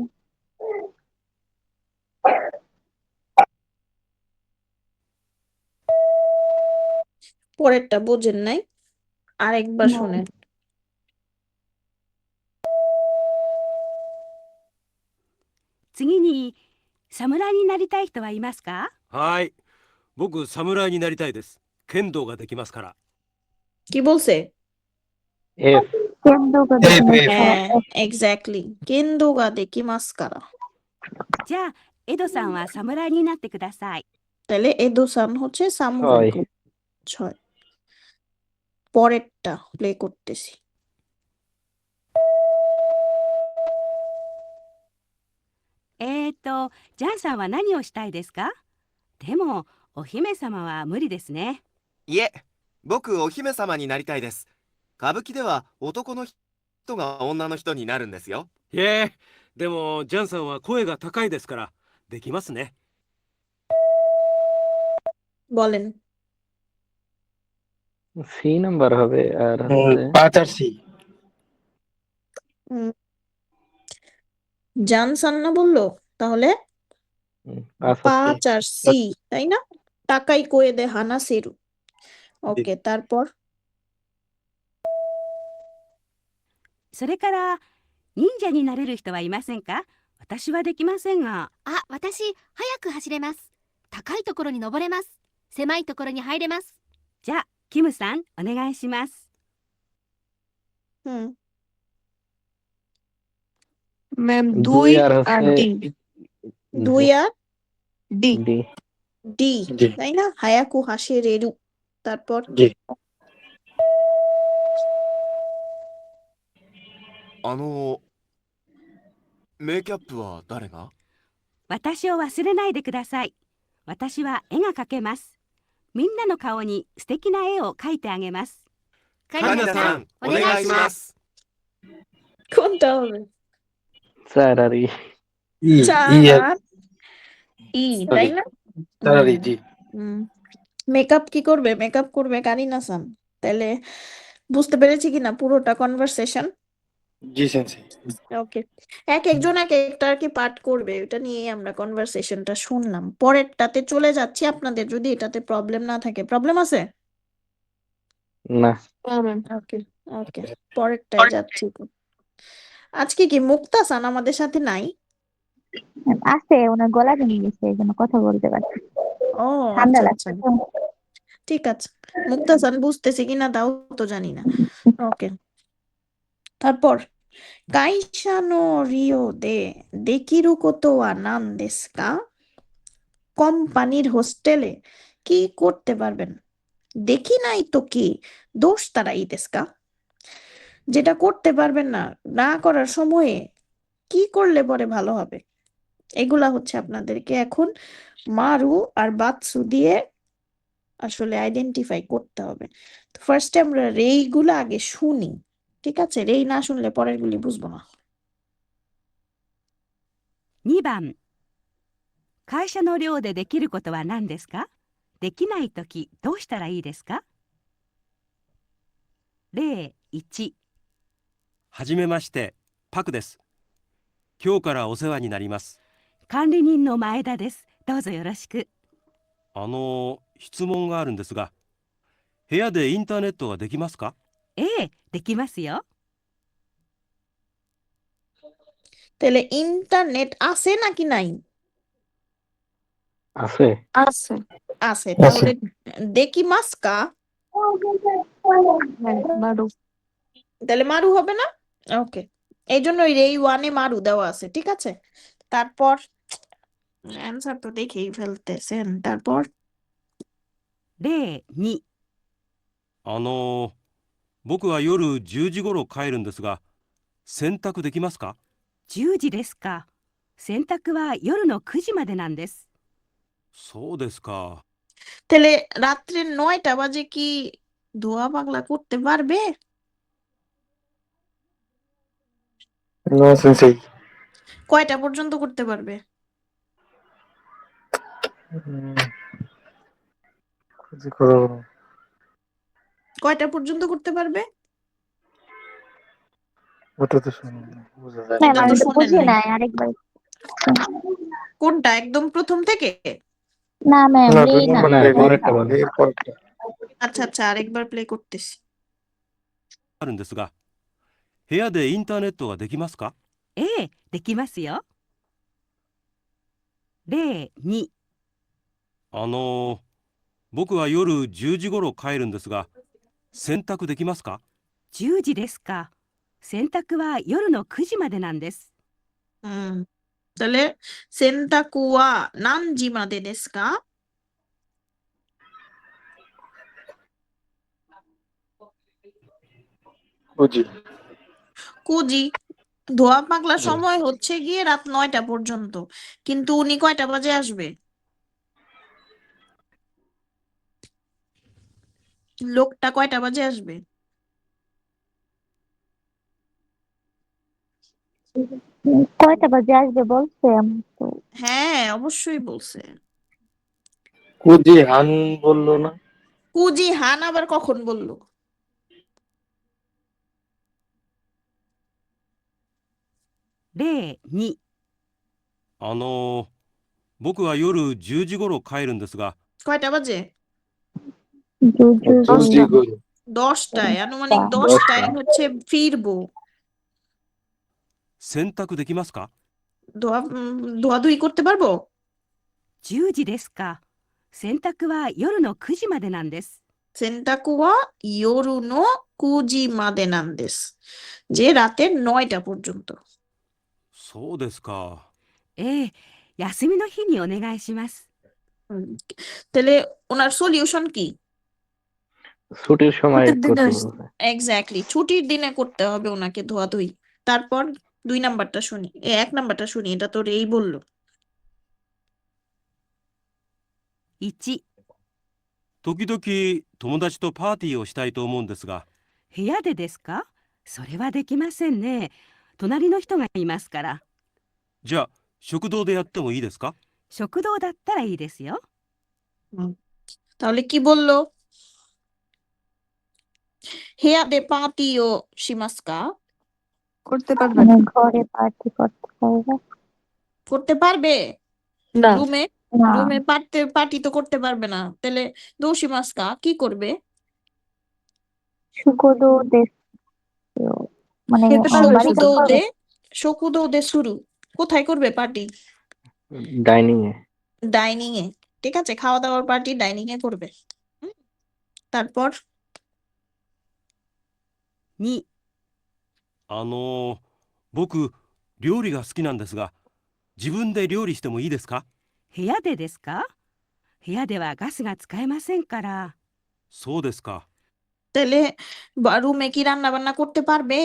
পরেরটা বোঝেন নাই? আরেকবার না। শুনেন। 次に侍になりたい人はいますか？はい。僕、侍になりたいです。剣道ができますから。 কি বলছে? এফ। কেন্দ্রকে এফ, দেখে এফ। হ্যাঁ, এক্স্যাক্টলি কেন্দোগা দেখি মাস্কারা। じゃあエドさんは侍になってください。 তাহলে এদোসান হচ্ছে সামুরাই। 6। 6। পরেরটা প্লে করতেছি। ジャンさんは何をしたいですか？でもお姫様は無理ですね。いえ、僕お姫様になりたいです。歌舞伎では男の人が女の人になるんですよ。いえ、でも、ジャンさんは声が高いですから、できますね。 বলেন। সি নাম্বার হবে আর হচ্ছে 5 আর সি হুম, জানসান না বললো? তাহলে 5 আর সি। 5 আর সি, তাই না? টাকাই কোয়ে দে হানা সেরু। ওকে, তারপর それから忍者になれる人はいませんか？私はできませんが。あ、私、早く走れます。高いところに登れます。狭いところに入れます。じゃあキムさんお願いします。 হুম, ম্যাম 2 দুই আর আর হচ্ছে ডি। 2 আর ডি। ডি। ডি, জি তাই না? হায়াকু হাসেরেরু। তারপর জি メイキャップは誰が？私を忘れないでください。私は絵が描けます。みんなの顔に素敵な絵を描いてあげます。カリナさん、お願いします。 কোনটা হবে? 4 আর ই। ই 4 ই আর আর ই, তাই না? 4 আর ই জি মেকআপ কি করবে? মেকআপ করবে কারিনা সান। তাহলে বুঝতে পেরেছি কিনা পুরোটা কনভারসেশন? জি সেন্সেই ওকে, এক একজন এক একটা আর কি পার্ট করবে, এটা নিয়েই আমরা কনভারসেশনটা শুনলাম। পরেরটাতে চলে যাচ্ছি, আপনাদের যদি এটাতে প্রবলেম না থাকে। প্রবলেম আছে? না। ওকে ওকে, পরেরটায় যাচ্ছি। আজকে কি মুক্তাসান আমাদের সাথে নাই? আছে, ওনার গলা ভেঙে গেছে, এই জন্য কথা বলতে পারছি। ও ঠান্ডা আচ্ছা লাগছে আচ্ছা, তো। ঠিক আছে। মুক্তাসান বুঝতেছি কিনা তাও তো জানি না। ওকে, তারপর 会社の利用でできることは何ですか? কোম্পানির হোস্টেলে কি করতে পারবেন? দেখি নাই তো কি, দোষ তারা ই দেশ কা? যেটা করতে পারবেন না, না করার সময়ে কি করলে পরে ভালো হবে? এগুলা হচ্ছে আপনাদেরকে এখন মারু আর বাতসু দিয়ে আসলে আইডেন্টিফাই করতে হবে। তো ফার্স্টে আমরা রেইগুলো আগে শুনি, ঠিক আছে? রেই না শুনলে পরের গুলি বুঝবো না। 2番、会社の寮でできることは何ですか？できないときどうしたらいいですか？例1、はじめまして、パクです。今日からお世話になります。管理人の前田です。どうぞよろしく。質問があるんですが、部屋でインターネットはできますか？ええ、できますよ。 তাহলে ইন্টারনেট আছে নাকি নাই? আছে। আছে। আছে। তাহলে দেখি মাস্কা, হ্যাঁ, মারু। তাহলে মারু হবে না? ওকে, এই জন্য এই ওয়ানে মারু দেওয়া আছে, ঠিক আছে। তারপর অ্যান্সার তো দেখেই ফেলতেছেন। তারপর 例2、僕は夜10時頃帰るんですが、洗濯できますか？ 10時ですか。洗濯は夜の9時までなんです。そうですか。 তাহলে রাত্রে 9টা বাজে কি ধোয়া পাগলা করতে পারবে? নো সেন্সেই। কয়টা পর্যন্ত করতে পারবে? খুঁজে করো। কয়টা পর্যন্ত করতে পারবে? ওটা তো শুনুন, বোঝা যায় ম্যাম এটা না। তো আমি তো শোনেন বুঝি নাই। নাই, আরেকবার। কোনটা একদম প্রথম থেকে? না ম্যাম, না, এই না, মানে পরেরটা বলে। এর পরেরটা। আচ্ছা আচ্ছা, আরেকবার প্লে করতেছি। あるんですが、部屋でインターネットはできますか？ええ、できますよ。例2、僕は夜10時頃帰るんですが、洗濯できますか？ 10時ですか。洗濯は夜の9時までなんです。 হুম, তাহলে সেন্টাকুয়া নানজিমাদে দেশু কা? বুঝি। কুজি। ধোয়া পাগলা সময় হচ্ছে গিয়ে রাত 9টা পর্যন্ত, কিন্তু উনি কয়টা বাজে আসবে? লোকটা কয়টা বাজে আসবে? কয়টা বাজে আসবে বলছে? আমি তো হ্যাঁ অবশ্যই বলছে। কুজি হান বললো না? কুজি হান আবার কখন বললো?例2、僕は夜10時頃帰るんですが、 কয়টা বাজে? জুজু কুজি দশটা। গুরু। 10টায়, আনুমানিক 10টা। 10টায় হচ্ছে ফিরবো। 洗濯できますか？ ধোয়াধুয়ি করতে পারবো? 10時ですか。洗濯は夜の9時までなんです。 সেন্টাকুয়া ইয়োরুনো কুজি মাদে নান্দেস, যে রাতের 9টা পর্যন্ত। そうですか。ええ、休みの日にお願いします。 হুম, তাহলে ওনার সলিউশন কি? ছুটির সময় ছুটির দিনে করতে আসছে। বলছে। এক্স্যাক্টলি, ছুটির দিনে করতে হবে ওনাকে ধোয়াধুয়ি। তারপর 2 নাম্বারটা শুনি, 1 নাম্বারটা শুনি, এটা তো রেই বললো। 1、時々友達とパーティーをしたいと思うんですが、部屋でですか。それはできませんね。隣の人がいますから。じゃあ食堂でやってもいいですか？食堂だったらいいですよ。 তাহলে কি বললো? হেয়া দে পার্টিও শিমাস্কা? করতে পারবে মানে না। ঘরে পার্টি করতে পারবে করতে পারবে? না। রুমে না? রুমে পার্টি তো করতে পারবে না, তাহলে দোশিমাস্কা কি করবে? সুগোদো দেশ, মানে খেতে পারবে বাড়িতে শুধু। করবে? শকুদো দে শুরু। কোথায় করবে পার্টি? ডাইনিং এ। ডাইনিং এ, ঠিক আছে, খাওয়া দাওয়ার পার্টি ডাইনিং এ করবে। হুম, তারপর 2、僕料理が好きなんですが、自分で料理してもいいですか？部屋でですか。部屋ではガスが使えませんから。そうですか。 তাহলে রুমে কি রান্না বান্না করতে পারবে?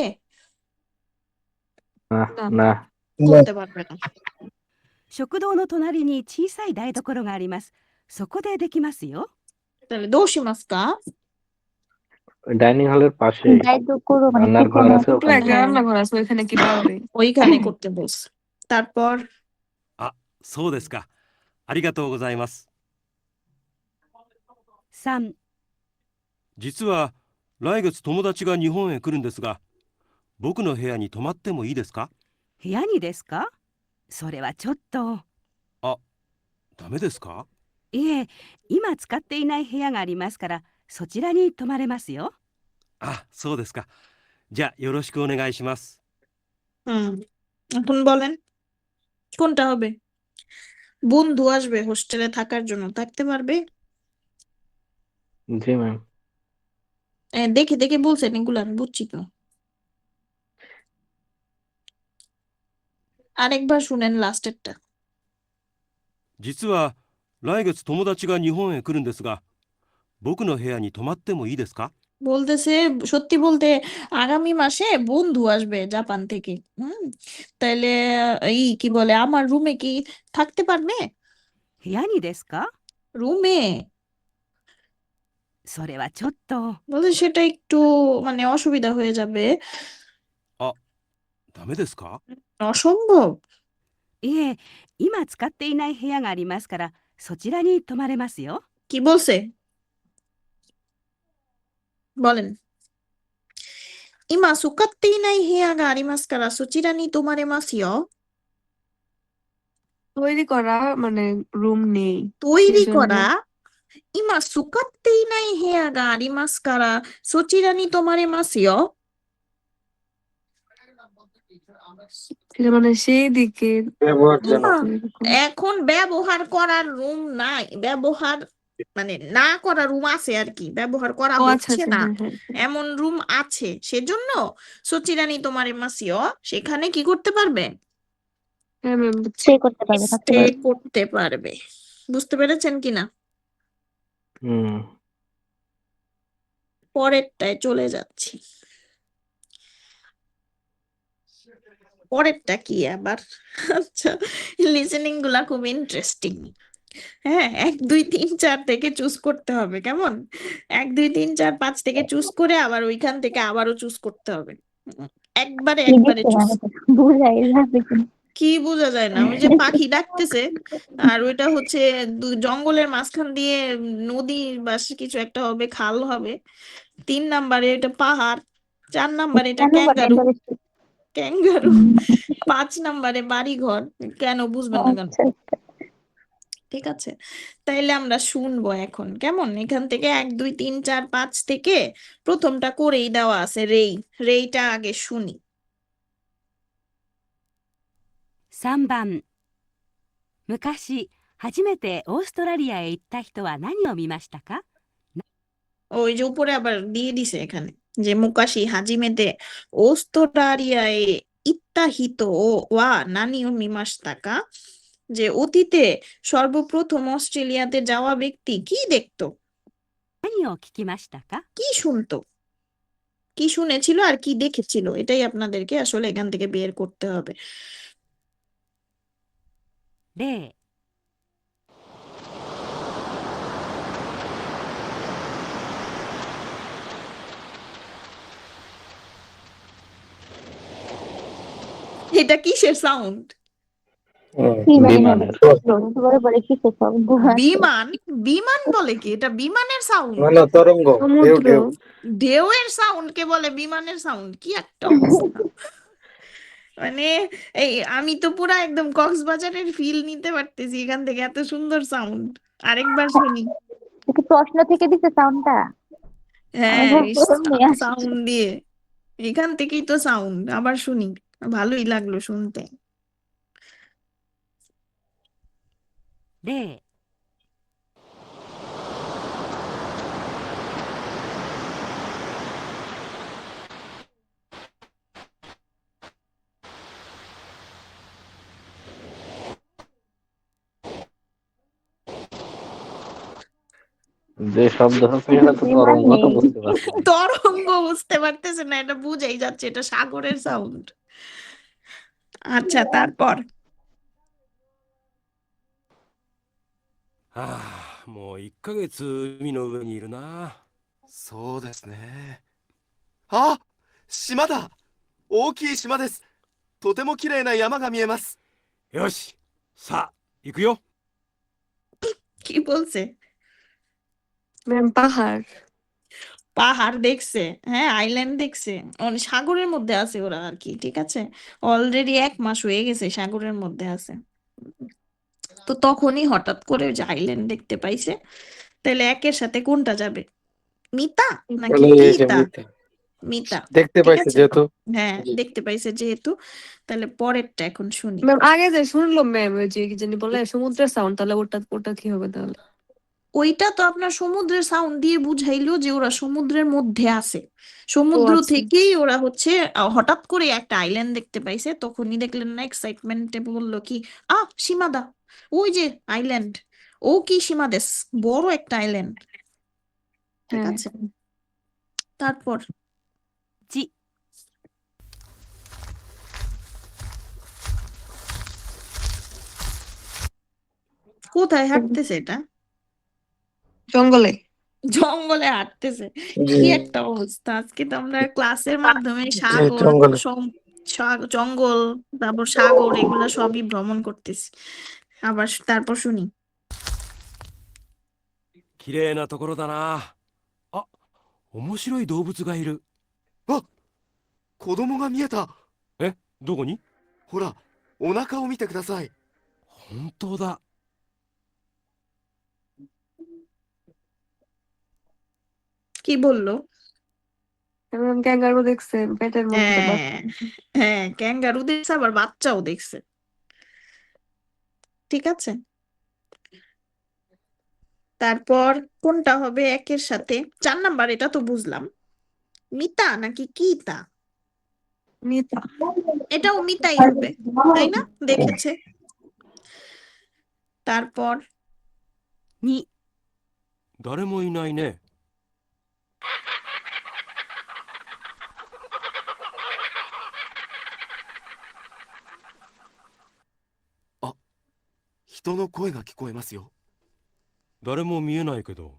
না না। না। করতে পারবে না। 食堂の隣に小さい台所があります。そこでできますよ。 তাহলে দোশিমাস্কা? ডাইনিং হলের পাশে দায়িত্বকরো মানে রান্নার ঘর কিচেনে। আছে, ওখানে। একটা রান্নাঘর আছে, ওইখানে কি পারবে? ওইখানে করতে বলছে। তারপর あ、そうですか。ありがとうございます。 3、実は来月友達が日本へ来るんですが、僕の部屋に泊まってもいいですか？部屋にですか？それはちょっと。あ、ダメですか？いえ、今使っていない部屋がありますから、そちらに泊まれますよ。あ、そうですか。じゃあよろしくお願いします。হুম এখন বলেন কোনটা হবে? বন্ধু আসবে হোস্টেলে থাকার জন্য, থাকতে পারবে? জি ম্যাম। দেখে দেখে বলছেন এগুলো, আমি বুঝছি তো। আরেকবার শুনেন লাস্টেরটা।実は来月友達が日本へ来るんですが、僕の部屋に泊まってもいいですか？ বলতেছে সত্যি বলতে আগামী মাসে বন্ধু আসবে জাপান থেকে। তাইলে কি বলে, আমার রুমে কি থাকতে পারবে? 部屋にですか？ রুমে। それはちょっと。বলতে সেটা একটু মানে অসুবিধা হয়ে যাবে। あ、ダメですか？ অসম্ভব। いえ、今使っていない部屋がありますから、そちらに泊まれますよ。 কি বলছে বলেন। 今使っていない部屋がありますからそちらに泊まれますよ。 তৈরি করা মানে রুম নেই, তৈরি সেজন্য করা। 今使っていない部屋がありますからそちらに泊まれますよ。 সেটা মানে সেই দিকে ব্যবহারজনক। না, এখন ব্যবহার করার রুম নাই, ব্যবহার মানে না করা রুম আছে আর কি, ব্যবহার করা ও আচ্ছা হচ্ছে আচ্ছা, না হ্যাঁ হ্যাঁ হ্যাঁ। এমন রুম আছে, সেজন্য সচিরানি তোমার মাসিও সেখানে কি করতে পারবে? হ্যাঁ ম্যাম, স্টে করতে পারবে, থাকতে স্টে পারবে। করতে পারবে। বুঝতে পেরেছেন কিনা? হুম। পরেরটায় চলে যাচ্ছি। পরেরটা কি আবার? আচ্ছা, লিসেনিং গুলা খুব ইন্টারেস্টিং। হ্যাঁ, 1 2 3 4 থেকে চুজ করতে হবে, কেমন? 1 2 3 4 5 থেকে চুজ করে আবার ওইখান থেকে আবারও চুজ করতে হবে। একবারে কি একবারে দেখতে চুজ। পারবে, বুঝাই যাবে কিনা। কি বোঝা যায় না? ওই যে পাখি ডাকতেছে, আর ওইটা হচ্ছে জঙ্গলের মাঝখান দিয়ে নদী বা কিছু একটা হবে, খাল হবে। 3 নাম্বারে এটা পাহাড়, 4 নাম্বারে এটা কেন বা ক্যাঙ্গারু, ডেঞ্জারাস? ক্যাঙ্গারু। 5 নাম্বারে বাড়িঘর। কেন বুঝবেন না কেন? আচ্ছা আচ্ছা। ঠিক আছে, তাইলে আমরা শুনবো এখন, কেমন? এখান থেকে 1 2 3 4 5 থেকে প্রথমটা করেই দেওয়া আছে, রেই। রেইটা আগে শুনি। 3番。昔、初めてオーストラリアへ行った人は何を見ましたか？ ওই যে উপরে আবার দিয়ে দিছে এখানে যে মুকাশি হাজিমেতে ওস্তরারিয়ায় ইত্তাহিত ও ওয়া নানিও মিমাশতাকা, যে অতীতে সর্বপ্রথম অস্ট্রেলিয়াতে যাওয়া ব্যক্তি কি দেখতো, 何を聞きましたか？ কি শুনতো, কি শুনেছিল আর কি দেখেছিল, এটাই আপনাদেরকে আসলে এখান থেকে বের করতে হবে। 例。এটা কিসের সাউন্ড? কি জানি না, বিমানের। পরে পরে কিসের শব্দ আসে। বিমান? বিমান বলে কি? এটা বিমানের সাউন্ড? না না, তরঙ্গ, ঢেউ সমুদ্র। ঢেউ। ঢেউয়ের সাউন্ড কে বলে বিমানের সাউন্ড? কি একটা অবস্থা! মানে এই আমি তো পুরা একদম কক্সবাজারের ফিল নিতে পারতেছি এখান থেকে, এত সুন্দর সাউন্ড। আরেকবার শুনি। একটু প্রশ্ন থেকে দিচ্ছে সাউন্ডটা, আমি হ্যাঁ, প্রথম নিয়ে আসছি। সাউন্ড দিয়ে, এখান থেকেই তো সাউন্ড। আবার শুনি, ভালোই লাগলো শুনতে। 例。যে শব্দ হচ্ছে সেটা তো বিমান তরঙ্গ, তো নেই। বুঝতে পারছি না। তরঙ্গ বুঝতে পারতেছে না, এটা বুঝাই যাচ্ছে এটা সাগরের সাউন্ড। আচ্ছা, তারপর? はあ、もう1ヶ月海の上にいるな。そうですね。あ、島だ。大きい島です。とても綺麗な山が見えます。よし、さあ行くよ。 কি বলছে? ম্যাম পাহাড়। পাহাড় দেখছে, হ্যাঁ আইল্যান্ড দেখছে, সাগরের মধ্যে আছে ওরা আর কি, ঠিক আছে। অলরেডি 1 মাস হয়ে গেছে সাগরের মধ্যে আছে। তো তখনই হঠাৎ করে ওই যে আইল্যান্ড দেখতে পাইছে। তাহলে একের সাথে কোনটা যাবে, মিতা নাকি তাহলে এই যে কিতা? মিতা মিতা, দেখতে ঠিক পাইছে আছে। যেহেতু। হ্যাঁ জি। দেখতে পাইছে যেহেতু, তাহলে পরেরটা এখন শুনি। ম্যাম আগে যে শুনলো ম্যাম ওই যে কি জানি বলে সমুদ্রের সাউন্ড, তাহলে ওটা ওটা কি হবে তাহলে? ওইটা তো আপনার সমুদ্রের সাউন্ড দিয়ে বুঝাইলো যে ওরা সমুদ্রের মধ্যে আছে, ও সমুদ্র আচ্ছা। থেকেই ওরা হচ্ছে হঠাৎ করে একটা আইল্যান্ড দেখতে পাইছে, তখনই দেখলেন না এক্সাইটমেন্টে বললো কি, সীমাদা, ওই যে আইল্যান্ড, ও কি সীমাদেশ, বড় একটা আইল্যান্ড, ঠিক হ্যাঁ আছে। তারপর1、কোথায় হাঁটতেছে এটা, জঙ্গলে। জঙ্গলে হাঁটতেছে, জি কি একটা অবস্থা। আজকে তো আমরা ক্লাসের মাধ্যমে জি সাগর, জঙ্গলে। জঙ্গল, তারপর সাগর এগুলা সবই ভ্রমণ করতেছি। আবার তারপর শুনি। 綺麗なところだな。あ、面白い動物がいる。あ、子供が見えた。え、どこに？ほら、お腹を見てください。本当だ。 কি বললো? ম্যাম ক্যাঙ্গারু দেখছে পেটের মধ্যে হ্যাঁ, হ্যাঁ ক্যাঙ্গারু দেখছে, আবার বাচ্চাও দেখছে, ঠিক আছে। তারপর কোনটা হবে একের সাথে, 4 নাম্বার এটা তো বুঝলাম, মিতা নাকি কিতা? মিতা। এটাও মিতাই হবে, তাই না, দেখেছে। তারপর 2、誰もいないね。人の声が聞こえますよ。誰も見えないけど。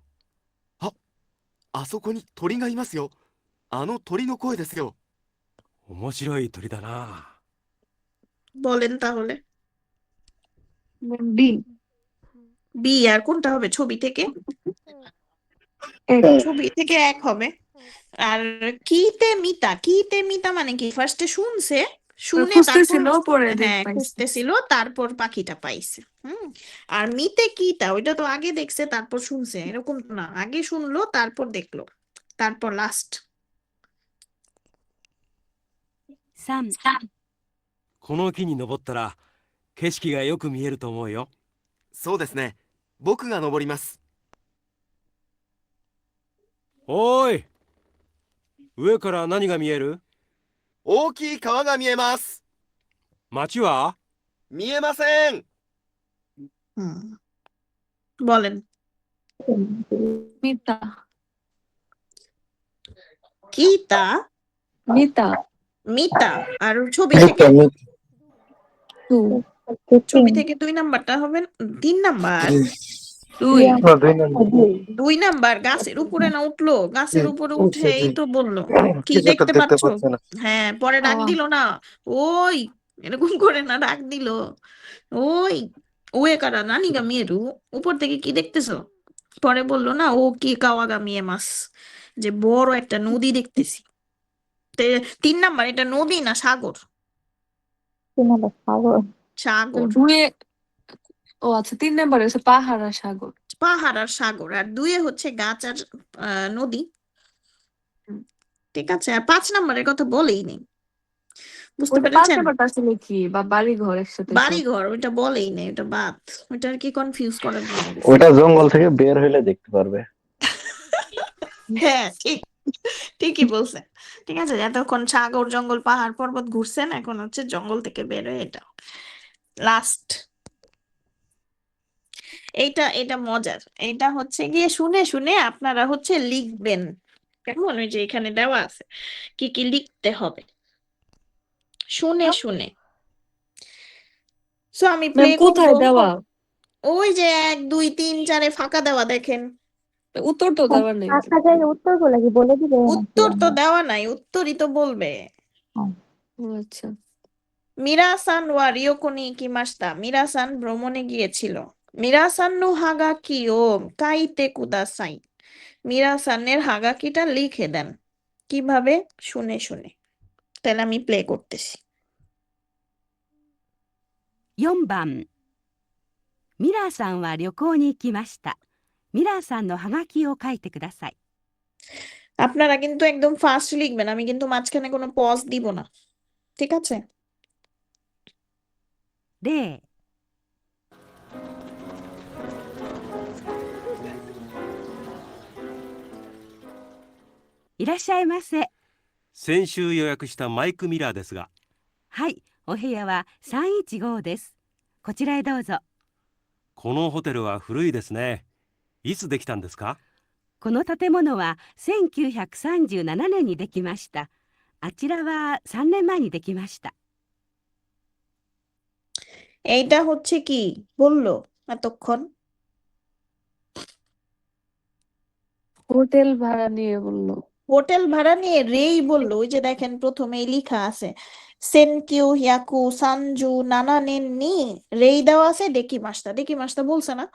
あそこに鳥がいますよ。あの鳥の声ですよ。面白い鳥だな。 বলেন তাহলে। বি। বি, আর কোনটা হবে ছবি থেকে? এক। ছবি থেকে 1 হবে। আর কিতে মিতা, কিতে মিতা মানে কি, ফার্স্টে শুনছে, শুনে তারপর খুঁজতেছিল পরে হ্যাঁ পাইছে। খুঁজতেছিল, তারপর পাখিটা পাইছে। আর মিতে কিতা, ওইটা তো আগে দেখছে তারপর শুনছে, এরকম তো না, আগে শুনলো তারপর দেখলো, তারপর লাস্ট। 3、この木に登ったら景色がよく見えると思うよ。そうですね。僕が登ります。おーい、上から何が見える？大きい川が見えます。街は？見えません。 বলেন। মিতা। কিতা, মিতা। মিতা, আর ছবি থেকে, টু। ছবি থেকে 2 নাম্বারটা হবে, 3 নাম্বার, 2। 2 নাম্বার গাছের উপরে না উঠলো, গাছের উপরে উঠে এই তো বললো কি কিছু একটা দেখতে দেখতে পাচ্ছ, পাচ্ছে না। হ্যাঁ পরে ডাক হাওয়া। দিল না, ওই এরকম করে না, ডাক দিল ওই, ওয়ে কারা নানি গা মেরু, উপর থেকে কি দেখতেছো? পরে বললো না ও কি কাওয়াগা মিয়ে মাস, যে বড় একটা নদী দেখতেছি। 3 নাম্বার এটা নদী না সাগর? সাগর, দুয়ে। ও আচ্ছা 3 নাম্বারে হচ্ছে পাহাড় আর সাগর। পাহাড় আর সাগর, আর 2 হচ্ছে গাছ আর নদী, হুম। ঠিক আছে। আর 5 নাম্বারের কথা বলেই নেই, বুঝতে ওটা 5 পেরেছেন? নাম্বারটা আসলে কি, বা বাড়ি ঘর একসাথে সব? বাড়ি ঘর ওইটা বলেই নেই, ওটা বাদ, ওইটা আর কি কনফিউজ করার জন্য বলছি। ওইটা জঙ্গল থেকে বের হইলে দেখতে পারবে। হ্যাঁ ঠিক, ঠিকই বলছেন, ঠিক আছে। এতক্ষণ সাগর জঙ্গল পাহাড় পর্বত ঘুরছেন, এখন হচ্ছে জঙ্গল থেকে বের হয়ে এটা লাস্ট। এইটা এটা মজার, এটা হচ্ছে গিয়ে শুনে শুনে আপনারা হচ্ছে লিখবেন, কেমন, ওই যে এখানে দেওয়া আছে কি কি লিখতে হবে, শুনে শুনে। সো আমি প্লে ম্যাম কোথায় করব, দেওয়া? ওই যে 1 2 3 4 ফাঁকা দেওয়া দেখেন। উত্তর তো দেওয়ার নেই। ফাঁকা জায়গায় উত্তর গুলা কি বলে দিবে নাকি উত্তর তো আমরা? দেওয়া নাই, উত্তরই তো বলবে। ও আচ্ছা। মিরাসান ওয়া রিয়োকো নি ইকিমাশিতা, মিরাসান ভ্রমণে গিয়েছিল। মিরাসান নো হাগা কি ও কাইতে কুদাসাই, মিরা-সানের হাগাকিটা লিখে দেন কিভাবে শুনে শুনে তাহলে আমি প্লে করতেছি 4番ミラーさんは旅行に行きました。ミラーさんのハガキを書いてください。 আপনারা কিন্তু একদম ফাস্ট লিখবেন আমি কিন্তু মাঝখানে কোনো পজ দিব না ঠিক আছে 例、いらっしゃいませ。先週予約したマイク・ミラーですが、はい、お部屋は315です。こちらへどうぞ。このホテルは古いですね。いつできたんですか？この建物は1937年にできました。あちらは3年前にできました。 এইটা হচ্ছে কি বললো এতক্ষণ হোটেল ভাড়া নিয়ে বললো। হোটেল ভাড়া নিয়ে রেই বললো ওই যে দেখেন প্রথমেই লেখা আছে সেনকিউ হিয়াকু সানজু নানানেন নি রেই দেওয়া আছে ডেকি মাস্তা বলছে না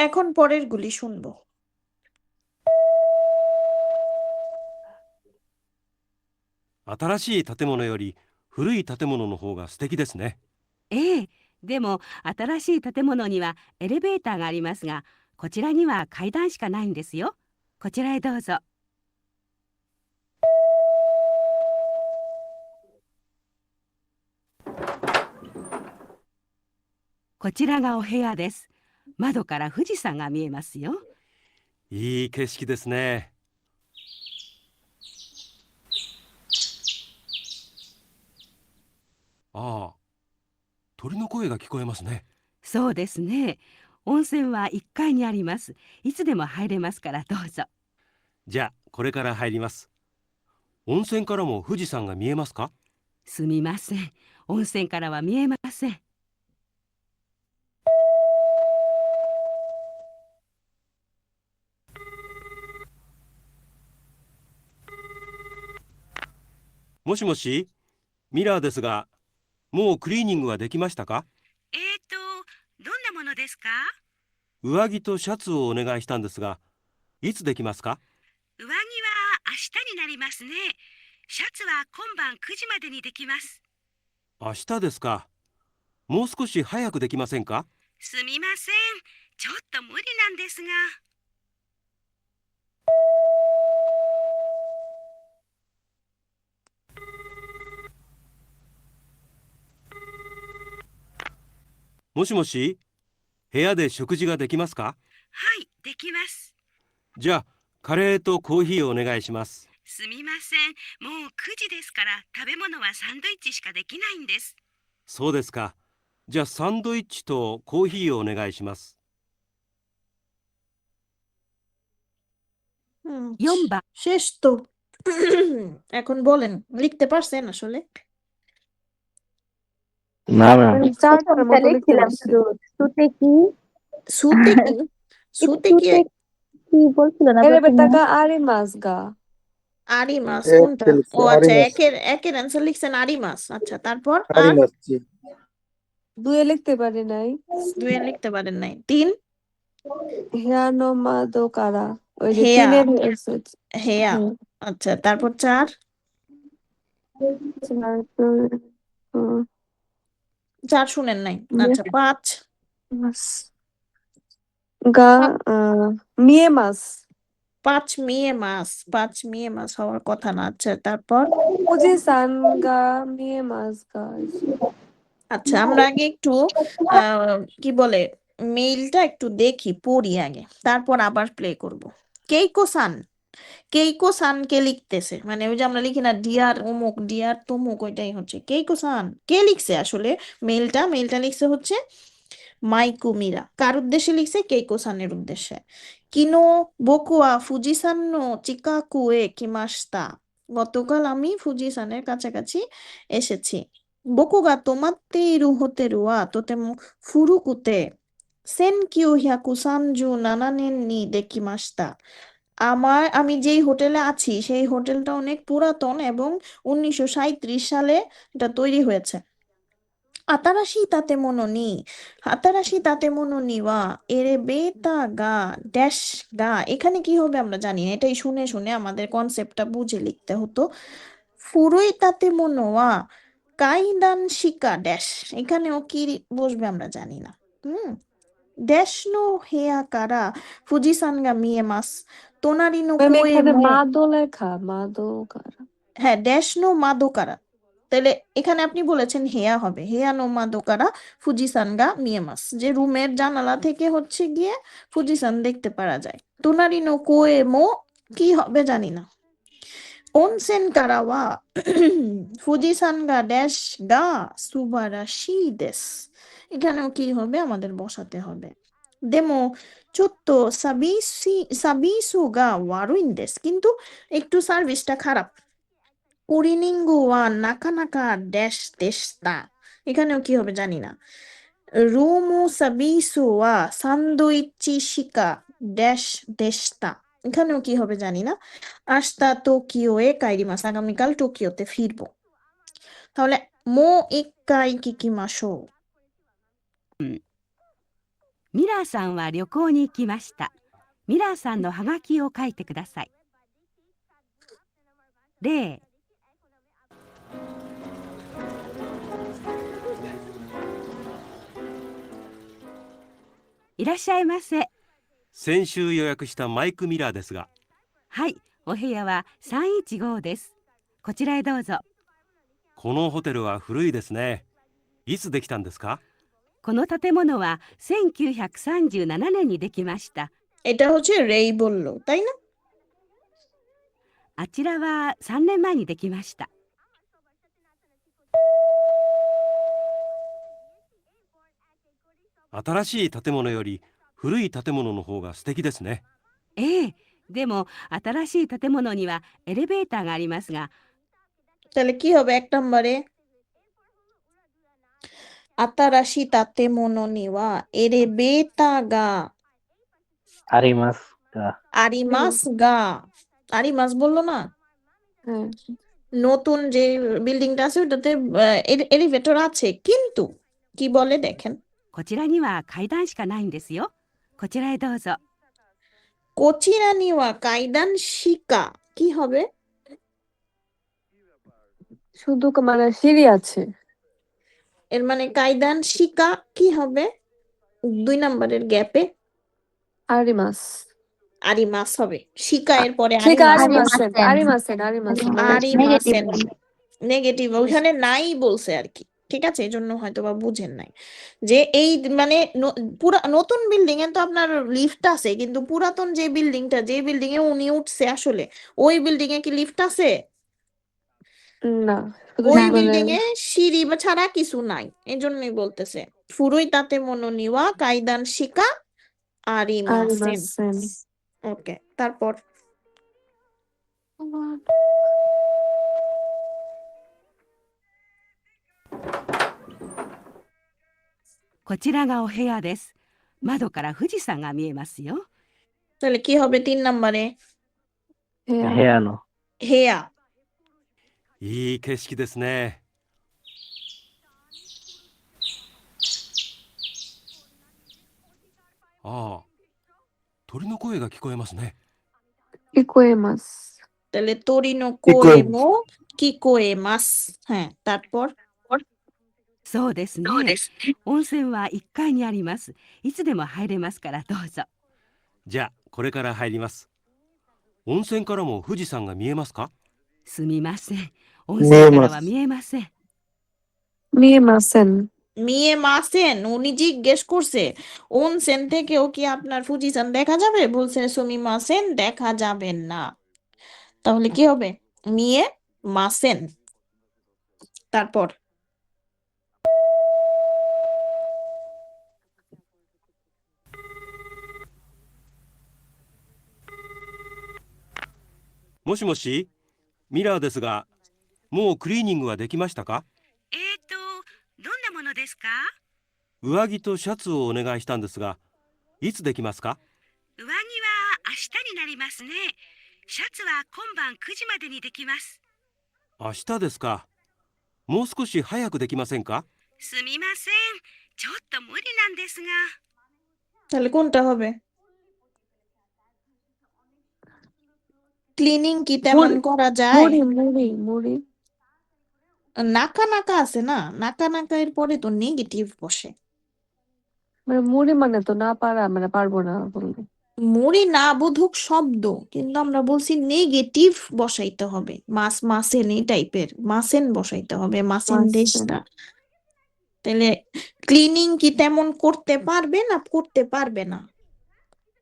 এখন পরের গুলি শুনবো 新しい建物より古い建物の方が素敵ですね。ええ、でも新しい建物にはエレベーターがありますが、こちらには階段しかないんですよ。こちらへどうぞ。こちらがお部屋です。窓から富士山が見えますよ。いい景色ですね。ああ、鳥の声が聞こえますね。そうですね。温泉は1階にあります。いつでも入れますからどうぞ。じゃあ、これから入ります。温泉からも富士山が見えますか？すみません。温泉からは見えません。もしもし、ミラーですが、もうクリーニングはできましたか？どんなものですか？上着とシャツをお願いしたんですが、いつできますか？上着は明日になりますね。シャツは今晩9時までにできます。明日ですか。もう少し早くできませんか？すみません。ちょっと無理なんですが。もしもし、部屋で食事ができますか？はい、できます。じゃあ、カレーとコーヒーをお願いします。すみません。もう9時ですから食べ物はサンドイッチしかできないんです。そうですか。じゃあ、サンドイッチとコーヒーをお願いします。 4番 শেষ তো এখন বলেন লিখতে পারছেন আসলে না ম্যাম, চারটার প্রথমটা মতো লিখতে লিখছিলাম পারছি। শুধু সুতে কি সুতে কি সুতে কি সুতে কি বলছিল না এলেবের প্রথমে টাকা আরে মাস গা। আরি মাছ এক কোনটা লিখছি, ও আরি আচ্ছা মাছ। একের একের অ্যান্সার লিখছেন আরি মাছ আচ্ছা তারপর আরি আর মাছ, জি। দুয়ে লিখতে পারি নাই। দুয়ে লিখতে পারেন নাই তিন হিয়ানো মাদো কারা, ওই যে হেয়া তিনের হেয়া হুম, আচ্ছা তারপর চার চার, হুম, চার শুনেন নাই আচ্ছা পাঁচ মাস গা, মিয়ে মাস। পাঁচ মেয়ে মাছ হওয়ার কথা না আচ্ছা তারপর ফুজি সান গা মিয়ে মাস গা। আচ্ছা আমরা আগে একটু কি বলে মেইলটা একটু দেখি পড়ি আগে তারপর আবার প্লে করব কেইকো সান কে লিখতেছে মানে ওই যে আমরা লিখি না ডিয়ার অমুক ডিয়ার তমুক ওইটাই হচ্ছে কেইকো সান কে লিখছে আসলে মেইলটা লিখছে হচ্ছে মাইকু মিরা কার উদ্দেশ্যে লিখছে কেইকো সানের উদ্দেশ্যে কিনো বকুয়া ফুজিসান নো চিকাকু এ কিমাশতা গতকাল আমি ফুজিসানের কাছাকাছি এসেছি বকুগা তোমাত্তে ইরু হোতেরু ওয়া তোতেমো ফুরুকুতে সেনকিউ হিয়াকু সানজু নানানেন নি দেকিমাশতা আমি যেই হোটেলে আছি সেই হোটেলটা অনেক পুরাতন এবং 1937 সালে এটা তৈরি হয়েছে 新しい建物に、新しい建物にはエレベーターが、ড্যাশ গা, এখানে কি হবে আমরা জানি না, এটাই শুনে শুনে আমাদের কনসেপ্টটা বুঝে লিখতে হতো। ফুরুই তাতেমনো ওয়া কাইদান শিকা ড্যাশ, এখানেও কি বসবে আমরা জানি না। হুম, ড্যাশ নো হেয়া কারা ফুজিসান গা মিয়েমাস, তোনারি নো ম্যাম কোয়ে এখানে মো, মাদো লেখা, মাদো কারা। হ্যাঁ ড্যাশ নো মাদোকারা, তাহলে এখানে আপনি বলেছেন হেয়া হবে, হেয়া নো মাদোকারা ফুজিসান গা মিয়েমাস, যে রুমের জানালা থেকে হচ্ছে গিয়ে ফুজিসান দেখতে পারা যায়। তোনারি নো কোয়ে মো কি হবে জানি না। অনসেন কারা ওয়া ফুজিসান গা ড্যাশ গা সুবারাশি দেস, এখানেও কি হবে আমাদের বসাতে হবে। দেমো চোত্তো সাবিসু গা ওয়ারুইন দেস, কিন্তু একটু সার্ভিসটা খারাপ। কুরিনিঙ্গু ওয়া নাকা নাকা ড্যাশ দেশতা, এখানেও কি হবে জানি না। রুমু সাবিসু ওয়া সান্দুইচি শিকা ড্যাশ দেশতা, এখানেও কি হবে জানি না। আস্তা টোকিওয়ে কাইরিমাস, আগামীকাল টোকিওতে ফিরবো। তাহলে মো ইক্কাই কিকিমাশো। ミラーさんは旅行に行きました。ミラーさんのハガキを書いてください。例、いらっしゃいませ。先週予約したマイク・ミラーですが、はい、お部屋は315です。こちらへどうぞ。このホテルは古いですね。いつできたんですか？この建物は1937年にできました。 এটা হচ্ছে রেই বললো, তাই না? あちらは3年前にできました。新しい建物より古い建物の方が素敵ですね。ええ、でも新しい建物にはエレベーターがありますが、 তাহলে কি হবে এক নম্বরে? আতারাশি তাতেমোনো নিওয়া এরেবেতা গা আরিমাস গা। আরিমাস গা, আরিমাস বললো না? হ্যাঁ, নতুন যে বিল্ডিংটা আছে ওটাতে এলিভেটর আছে, কিন্তু কি বলে দেখেন, こちらには階段しかないんですよ。こちらへどうぞ。 কোচিরা নিওয়া কাইদান শিকা কি হবে? শুধু মানে সিঁড়ি আছে। এর মানে কাইদান শিকা কি হবে 2 নম্বরের গ্যাপে? আরিমাস। আরিমাস হবে, শিকা এর পরে ঠিক আরিমাস, আরিমাসেন। আরিমাসেন নেগেটিভ ওখানে নাই বলছে আর কি, ঠিক আছে, এই জন্য হয়তো বা বুঝেন নাই যে এই মানে পুরা নতুন বিল্ডিং এ তো আপনার লিফট আছে, কিন্তু পুরাতন যে বিল্ডিংটা, যে বিল্ডিং এ উনি উঠছে আসলে ওই বিল্ডিং এ কি লিফট আছে? না, শুধু ওই মানে বিল্ডিং এ সিঁড়ি বা ছাড়া কিছু নাই, এই জন্যই বলতেছে ফুরুই তাতে মনো নিওয়া কাইদান শিকা আরিমাসেন। আরিমাসেন। ওকে, তারপর こちらがお部屋です。窓から富士山が見えますよ。 তাহলে কি হবে 3 নম্বরে? হ্যাঁ, হেয়ানো। হেয়া, いい景色ですね。ああ、鳥の声が聞こえますね。 聞こえます。 তাহলে তোরিনো কোয়েমো কি কোয়েমাস, হ্যাঁ, তারপর そうですね。温泉は1階にあります。いつでも入れますからどうぞ。じゃあ、これから入ります。温泉からも富士山が見えますか？すみません。温泉からは見えません。 মিয়েমাসেন। মিয়ে মাসেন, উনি জিজ্ঞেস করছে ওনসেন থেকেও কি আপনার ফুজিসান দেখা যাবে, বলছে সুমি মাসেন দেখা যাবে না, তাহলে কি হবে মিয়ে মাসেন। তারপর もしもし、ミラーですが、もうクリーニングはできましたか？どんなものですか？上着とシャツをお願いしたんですが、いつできますか？上着は明日になりますね。シャツは今晩9時までにできます。明日ですか。もう少し早くできませんか？すみません。ちょっと無理なんですが。 তাহলে কোনটা হবে? ক্লিনিং কি তেমন মুড়ি করা যায়? মুড়ি মুড়ি মুড়ি নাকা নাকা আছে না, নাকা নাকা এর পরে তো নেগেটিভ বসে। মানে মুড়ি মানে তো না পারা, মানে পারবো না বললে। মুড়ি না বোধক শব্দ, কিন্তু আমরা বলছি নেগেটিভ বসাইতে হবে, মাসেন এই টাইপের, মাসেন বসাইতে হবে, মাসেন মাসেন। দেশটা। তাহলে ক্লিনিং কি তেমন করতে পারবে না করতে পারবে না?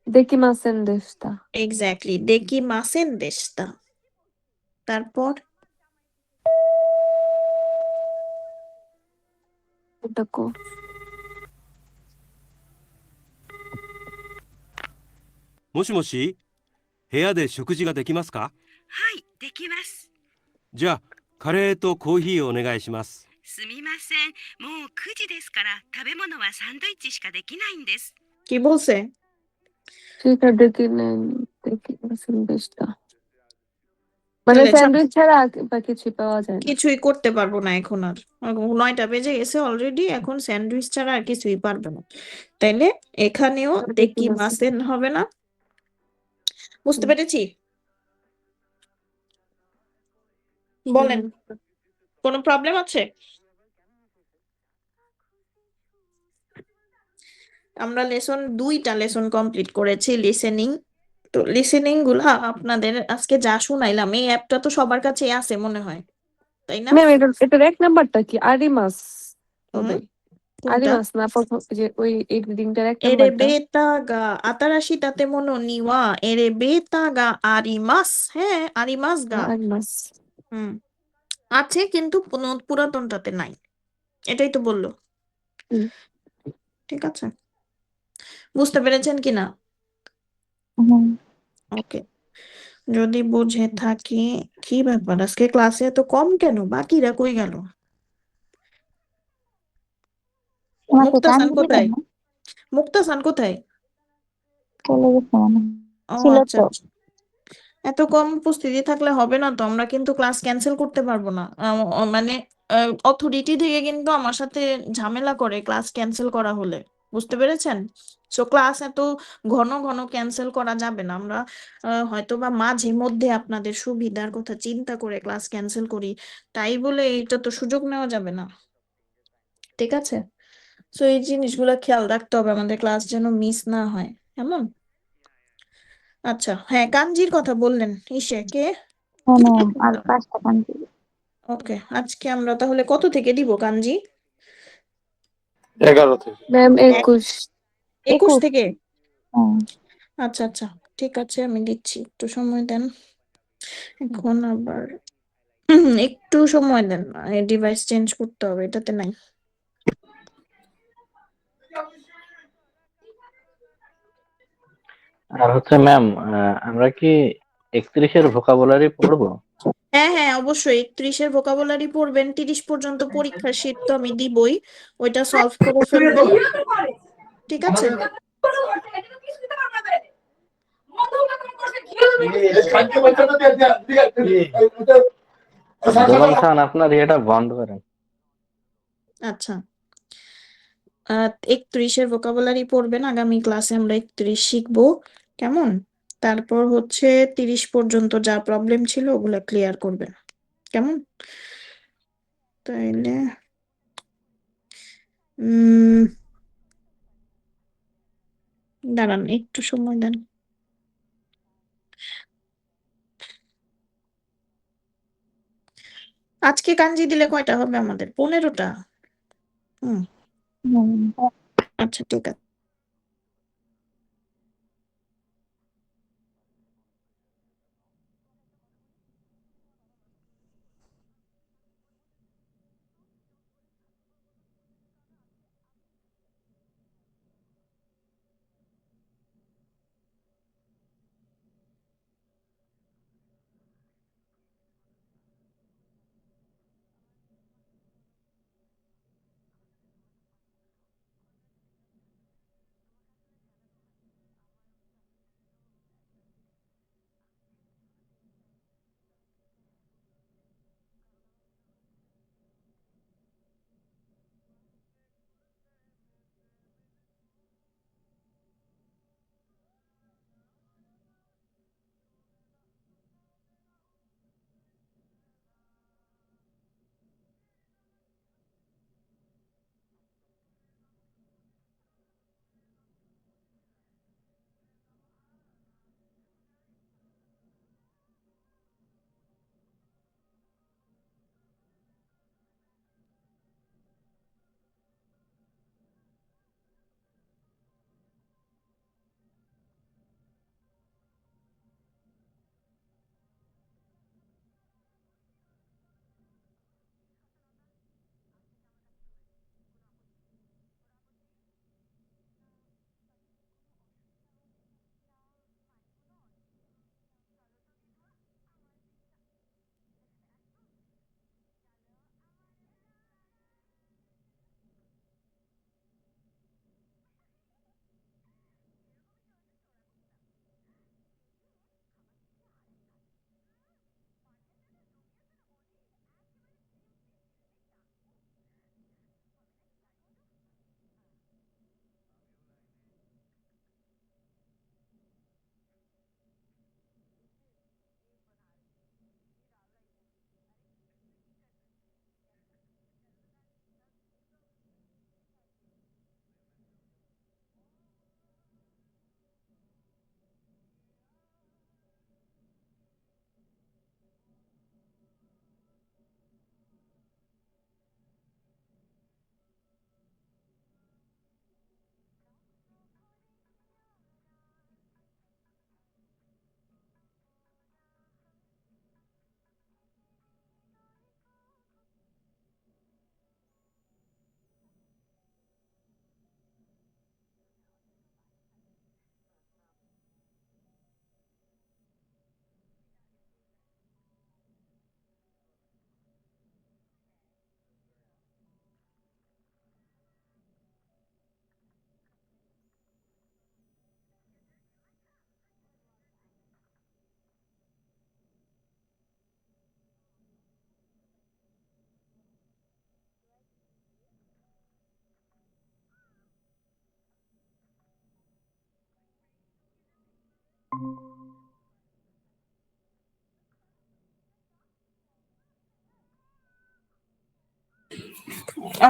দেখি মাসেন দেশটা। এক্স্যাক্টলি, দেখি মাসেন দেশটা। তারপর এটা কো। もしもし、部屋で食事ができますか？はい、できます。じゃあ、カレーとコーヒーをお願いします。すみません。もう9時ですから食べ物はサンドイッチしかできないんです。 কি বলছে? সেটা দেখি নেন, দেখি মাসেন দেশটা। মানে তাহলে স্যান্ডউইচ ছাড়া বা কিছুই পাওয়া যায় না। কিছুই করতে পারবো না এখন আর, 9টা বেজে গেছে অলরেডি, এখন স্যান্ডউইচ ছাড়া আর কিছুই পারবে না। তাইলে এখানেও দেখি দেখি মাসেন। মাসেন হবে না? বুঝতে পেরেছি? বলেন, কোনো প্রবলেম আছে? আমরা দুইটা লেসন কমপ্লিট করেছি লিসেনিং। তো লিসেনিং গুলা আপনাদের আজকে যা শুনাইলাম, এই অ্যাপটা তো সবার কাছেই আছে মনে হয়, তাই না? ম্যাম এটার এক নাম্বারটা কি আরিমাস হবে? হুম, কোনটা? আরিমাস না প্রথম যে ওই এই রিডিংটার এক এরে নাম্বারটা? বেতা গা আতারাশিটাতে মনো নিওয়া এরে বেতা গা আরিমাস, হ্যাঁ আরিমাস গা। আরিমাস। হুম, আছে কিন্তু পুরাতনটাতে নাই, এটাই তো বললো। হুম। ঠিক আছে, বুঝতে পেরেছেন কিনা? হুম। ওকে, যদি বুঝে থাকি। কি ব্যাপার, আজকে ক্লাসে এত কম কেন? বাকিরা কই গেল? তোমাকে মুক্তাসান কান্দি দিবেন কোথায়? না? মুক্তাসান কোথায়? চলে গেছে মনে হয়। ও ছিল আচ্ছা তো। আচ্ছা। এত কম উপস্থিতি থাকলে হবে না তো, আমরা কিন্তু ক্লাস ক্যান্সেল করতে পারবো না। মানে অথরিটি থেকে কিন্তু আমার সাথে ঝামেলা করে ক্লাস ক্যান্সেল করা হলে, বুঝতে পেরেছেন? সো ক্লাস এত ঘন ঘন ক্যান্সেল করা যাবে না। আমরা হয়তো বা মাঝে মধ্যে আপনাদের সুবিধার কথা চিন্তা করে ক্লাস ক্যান্সেল করি, তাই বলে এটা তো সুযোগ নেওয়া যাবে না। ঠিক আছে, সো এই জিনিসগুলো খেয়াল রাখতে হবে আমাদের, ক্লাস যেন মিস না হয়, এমন। আচ্ছা হ্যাঁ, কাঞ্জির কথা বললেন, ইসে কে? হ্যাঁ ম্যাম, আর 5টা কান্দি। ওকে, আজকে আমরা তাহলে কত থেকে দিব কাঞ্জি? 11 থেকে। ম্যাম এক- 21। 21 থেকে? হ্যাঁ। আচ্ছা আচ্ছা, ঠিক আছে, আমি দিচ্ছি, একটু সময় দেন। এখন আবার একটু সময় দেন, ডিভাইস চেঞ্জ করতে হবে, এটাতে নাই। আর হচ্ছে ম্যাম, আমরা কি 31-এর ভোকাবুলারি পড়বো? হ্যাঁ হ্যাঁ, অবশ্যই 31-এর ভোকাবুলারি পড়বেন। 30 পর্যন্ত পরীক্ষার শীট তো আমি দিবই, ওইটা সলভ করে ফেলবেন। ঠিক আছে, দোলন খান, আপনার এটা বন্ধ করেন। আচ্ছা। 31-এর ভোকাবুলারি পড়বেন, আগামী ক্লাসে আমরা 31 শিখবো, কেমন? তারপর হচ্ছে 30 পর্যন্ত যা প্রবলেম ছিল ওগুলা ক্লিয়ার করবেন, কেমন? তাইলে দাঁড়ান, একটু সময় দেন। আজকে কাঞ্জি দিলে কয়টা হবে আমাদের? 15টা। হুম, হুম। আচ্ছা ঠিক আছে।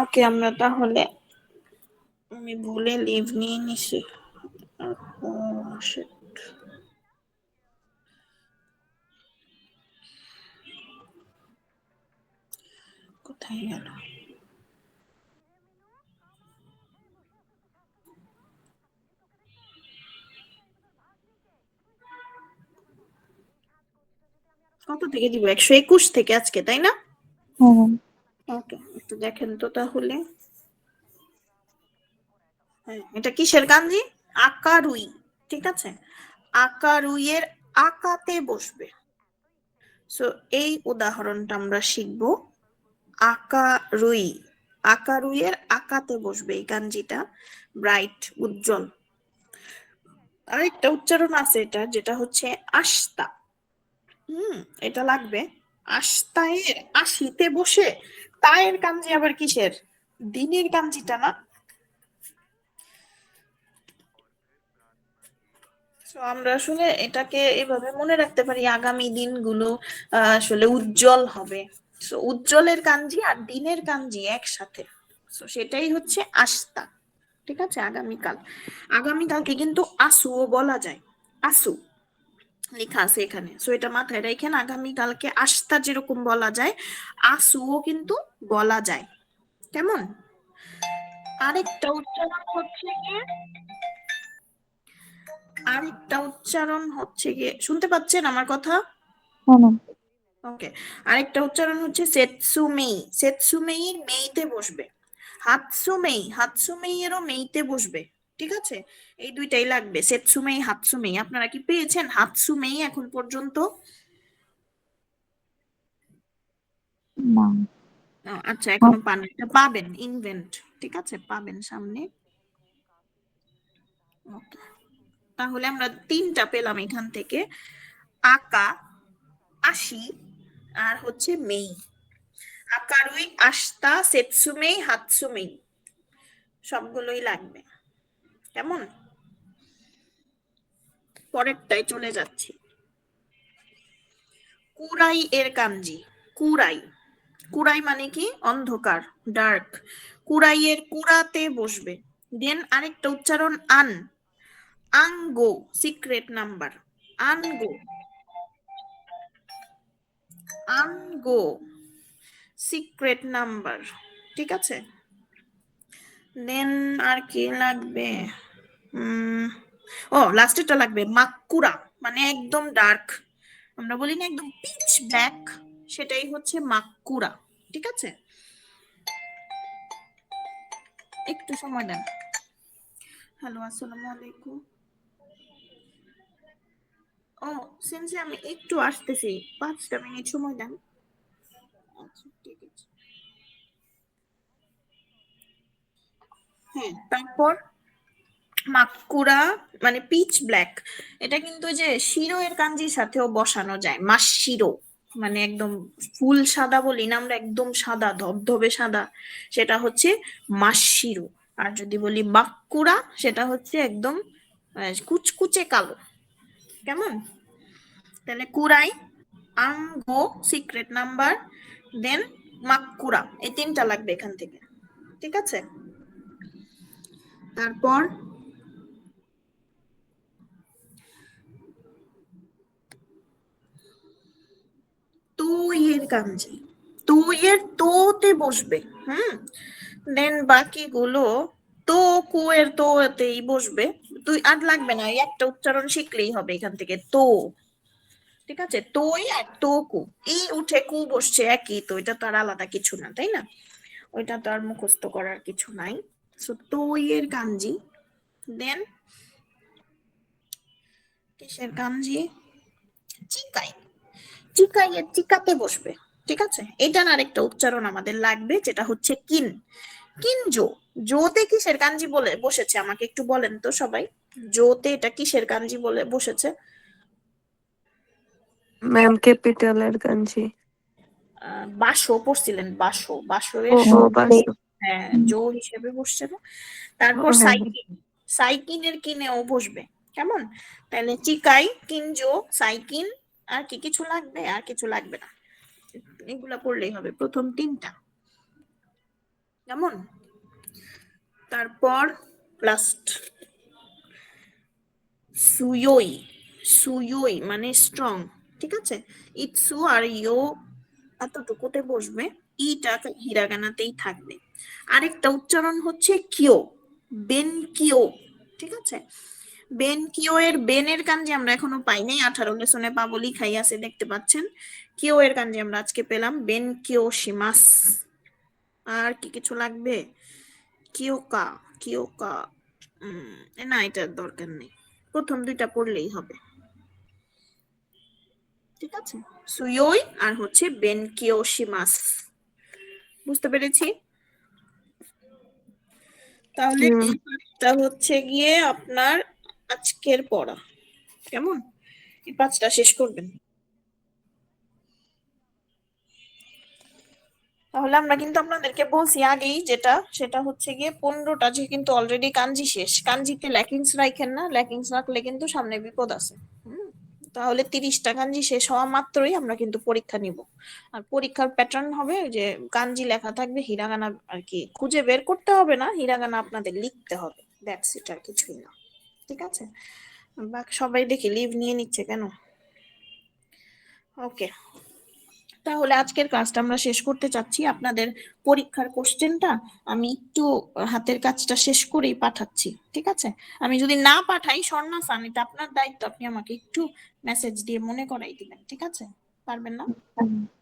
ওকে, আমরা তাহলে আমি ভুলে লিভ নিয়ে নিছি। shit. কোথায় গেল? কত থেকে দিব? 121 থেকে আজকে, তাই না? হুম। ওকে, একটু দেখেন তো তাহলে। হ্যাঁ, এটা কিসের কাঞ্জি? আকারুই। ঠিক আছে, আকারুইয়ের আকাতে বসবে। সো এই উদাহরণটা আমরা শিখব। আকারুই, আকারুইয়ের আকাতে বসবে এই কাঞ্জিটা, ব্রাইট, উজ্জ্বল। আরেকটা উচ্চারণ আছে এটা, যেটা হচ্ছে আস্তা। এটা লাগবে। আস্তায়ের আশিতে বসে, তায়ের কাঞ্জি আবার কিসের? দিনের কাঞ্জিটা না? তো আমরা আসলে এটাকে এভাবে মনে রাখতে পারি, আগামী দিনগুলো আসলে উজ্জ্বল হবে। সো উজ্জ্বলের কাঞ্জি আর দিনের কাঞ্জি একসাথে, সো সেটাই হচ্ছে আস্তা। ঠিক আছে, আগামীকাল। আগামীকালকে কিন্তু আসুও বলা যায়, আসু লেখা আছে এখানে, সো এটা মাথায় রাখেন। আগামীকালকে আস্তা যেরকম বলা যায়, আসুও কিন্তু বলা যায়। কেমন? আরেকটা উচ্চারণ হচ্ছে গিয়ে, শুনতে পাচ্ছেন আমার কথা? হুম। ওকে, আরেকটা উচ্চারণ হচ্ছে সেতসুমেই। সেতসুমেইয়ের মেইতে বসবে। হাতসুমেই, হাতসুমেইয়েরও মেইতে বসবে। ঠিক আছে, এই দুইটাই লাগবে, সেতসুমেই, হাতসুমেই। আপনারা কি পেয়েছেন হাতসুমেই এখন পর্যন্ত? না। আচ্ছা, এখনো পান, এটা পাবেন, ইনভেন্ট। ঠিক আছে, পাবেন সামনে। ওকে, তাহলে আমরা 3টা পেলাম এখান থেকে, আকা, আশি, আর হচ্ছে মেই। আকারুই, আস্তা, সেতসুমেই, হাতসুমেই, সবগুলোই লাগবে। কেমন? পরেরটাই চলে যাচ্ছি। কুরাই এর কাঞ্জি, কুরাই। কুরাই মানে কি? অন্ধকার, ডার্ক। কুরাই এর কুরাতে বসবে। দেন আরেকটা উচ্চারণ আন, আঙ্গো, সিক্রেট নাম্বার, আনগো, আনগো, সিক্রেট নাম্বার। ঠিক আছে, দেন আর কি লাগবে? ও, লাস্টেরটা লাগবে, মাক্কুরা, মানে একদম ডার্ক। আমরা বলি না একদম পিচ ব্ল্যাক, সেটাই হচ্ছে মাক্কুরা। ঠিক আছে, একটু সময় দেন। হ্যালো, আসসালামু আলাইকুম। ও সিনসি, আমি একটু আসতেছি, 5টা মিনিট সময় দেন। আচ্ছা, ঠিক আছে। হ্যাঁ, তারপর মাক্কুরা মানে পিচ ব্ল্যাক। এটা কিন্তু যে শিরো এর কাঞ্জির সাথেও বসানো যায়, মাসশিরো, মানে একদম ফুল সাদা বলি না আমরা, একদম সাদা, ধবধবে সাদা, সেটা হচ্ছে মাসশিরো। আর যদি বলি মাক্কুরা, সেটা হচ্ছে একদম কুচকুচে কালো। কেমন? তাহলে কুরাই, আঙ্গো, সিক্রেট নাম্বার, দেন মাক্কুরা, এই 3টা লাগবে এখান থেকে। ঠিক আছে, তারপর তুইয়ের কাঞ্জি, তুইয়ের তোতে বসবে। দেন বাকিগুলো তো কুয়ের তোতেই বসবে। তুই আর লাগবে না, এই একটা উচ্চারণ শিখলেই হবে এখান থেকে, তো। ঠিক আছে, তোই আর তো কু, ই উঠে কু বসছে একই, তো এটা তো আর আলাদা কিছু না, তাই না? ওইটা তো আর মুখস্থ করার কিছু নাই। সো তোইয়ের কাঞ্জি। দেন কিসের কাঞ্জি? চিকাই, চিকাইয়ের চিকাতে বসবে। ঠিক আছে, এটার আরেকটা উচ্চারণ আমাদের লাগবে, যেটা হচ্ছে কিন, কিনজো। জোতে কিসের কাঞ্জি বলে বসেছে আমাকে একটু বলেন তো সবাই, জোতে এটা কিসের কাঞ্জি বলে বসেছে? ম্যাম ক্যাপিটালের কাঞ্জি। বাসো পড়ছিলেন, বাসো, ও বাসরের ও বাসু। হ্যাঁ, জো হিসেবে বসছে না? তারপর হ্যাঁ হ্যাঁ। সাইকিন, সাইকিনের কিনেও বসবে। কেমন? তাহলে চিকাই, কিনজো, সাইকিন। আর কি কিছু লাগবে? আর কিছু লাগবে না, এগুলা পড়লেই হবে প্রথম 3টা। কেমন? তারপর লাস্ট সুয়োই, সুয়োই মানে স্ট্রং, ঠিক আছে? ইটসু আর ইয়ো এতটুকুতে বসবে, ইটা হিরাগানাতেই থাকবে। আরেকটা উচ্চারণ হচ্ছে কিও, বেন কিও, ঠিক আছে? বেন কিও এর বেনের কাঞ্জি আমরা এখনো পাই নাই, 18 লেসনে পাবো, লিখাই আছে দেখতে পাচ্ছেন। কিও এর কাঞ্জি আমরা আজকে পেলাম, বেন কিও শিমাস। আর কি কিছু লাগবে? কিওকা, কিওকা না এটার দরকার নেই, প্রথম দুইটা পড়লেই হবে, ঠিক আছে? সুয়োই আর হচ্ছে বেন কিও শিমাস, বুঝতে পেরেছি? তাহলে হুম। এই পাঁচটা হচ্ছে গিয়ে আপনার আজকের পড়া, কেমন? এই পাঁচটা শেষ করবেন। তাহলে আমরা কিন্তু আপনাদেরকে বলছি আগেই, যেটা সেটা হচ্ছে গিয়ে 15টা যে কিন্তু অলরেডি কাঞ্জি শেষ, কাঞ্জিতে ল্যাকিংস রাখেন না, ল্যাকিংস রাখলে কিন্তু সামনে বিপদ আছে। তাহলে 30টা কাঞ্জি শেষ হওয়া মাত্রই আমরা কিন্তু পরীক্ষা নিব। আর পরীক্ষার প্যাটার্ন হবে ওই যে কাঞ্জি লেখা থাকবে, হিরাগানা আর কি খুঁজে বের করতে হবে না, হিরাগানা আপনাদের লিখতে হবে, দ্যাটস ইট, আর কিছুই না, ঠিক আছে? বাকি সবাই দেখি লিভ নিয়ে নিচ্ছে কেন? ওকে, তাহলে আজকের ক্লাসটা আমরা শেষ করতে চাচ্ছি। আপনাদের পরীক্ষার কোশ্চেনটা আমি একটু হাতের কাজটা শেষ করেই পাঠাচ্ছি, ঠিক আছে? আমি যদি না পাঠাই, স্বর্ণা সান, এটা আপনার দায়িত্ব, আপনি আমাকে একটু মেসেজ দিয়ে মনে করাই দিবেন, ঠিক আছে? পারবেন না?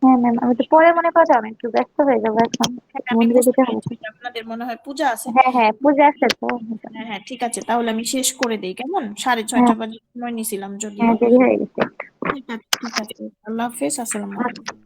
হ্যাঁ ম্যাম, আমি তো পরে মনে করো, আমি একটু ব্যস্ত হয়ে যাবো এখন, হ্যাঁ, আমি মন্দিরে বুঝতে যেতে হবে পেরেছি তো। যে আপনাদের মনে হয় পূজা আছে। হ্যাঁ হ্যাঁ, পূজা আছে তো। হ্যাঁ হ্যাঁ, ঠিক আছে, তাহলে আমি শেষ করে দেই, কেমন? হ্যাঁ 6:30 বাজে সময় নিছিলাম যদিও। হ্যাঁ, দেরি হয়ে গেছে। ঠিক আছে, ঠিক আছে, আল্লাহ হাফেজ, আসসালামু আলাইকুম।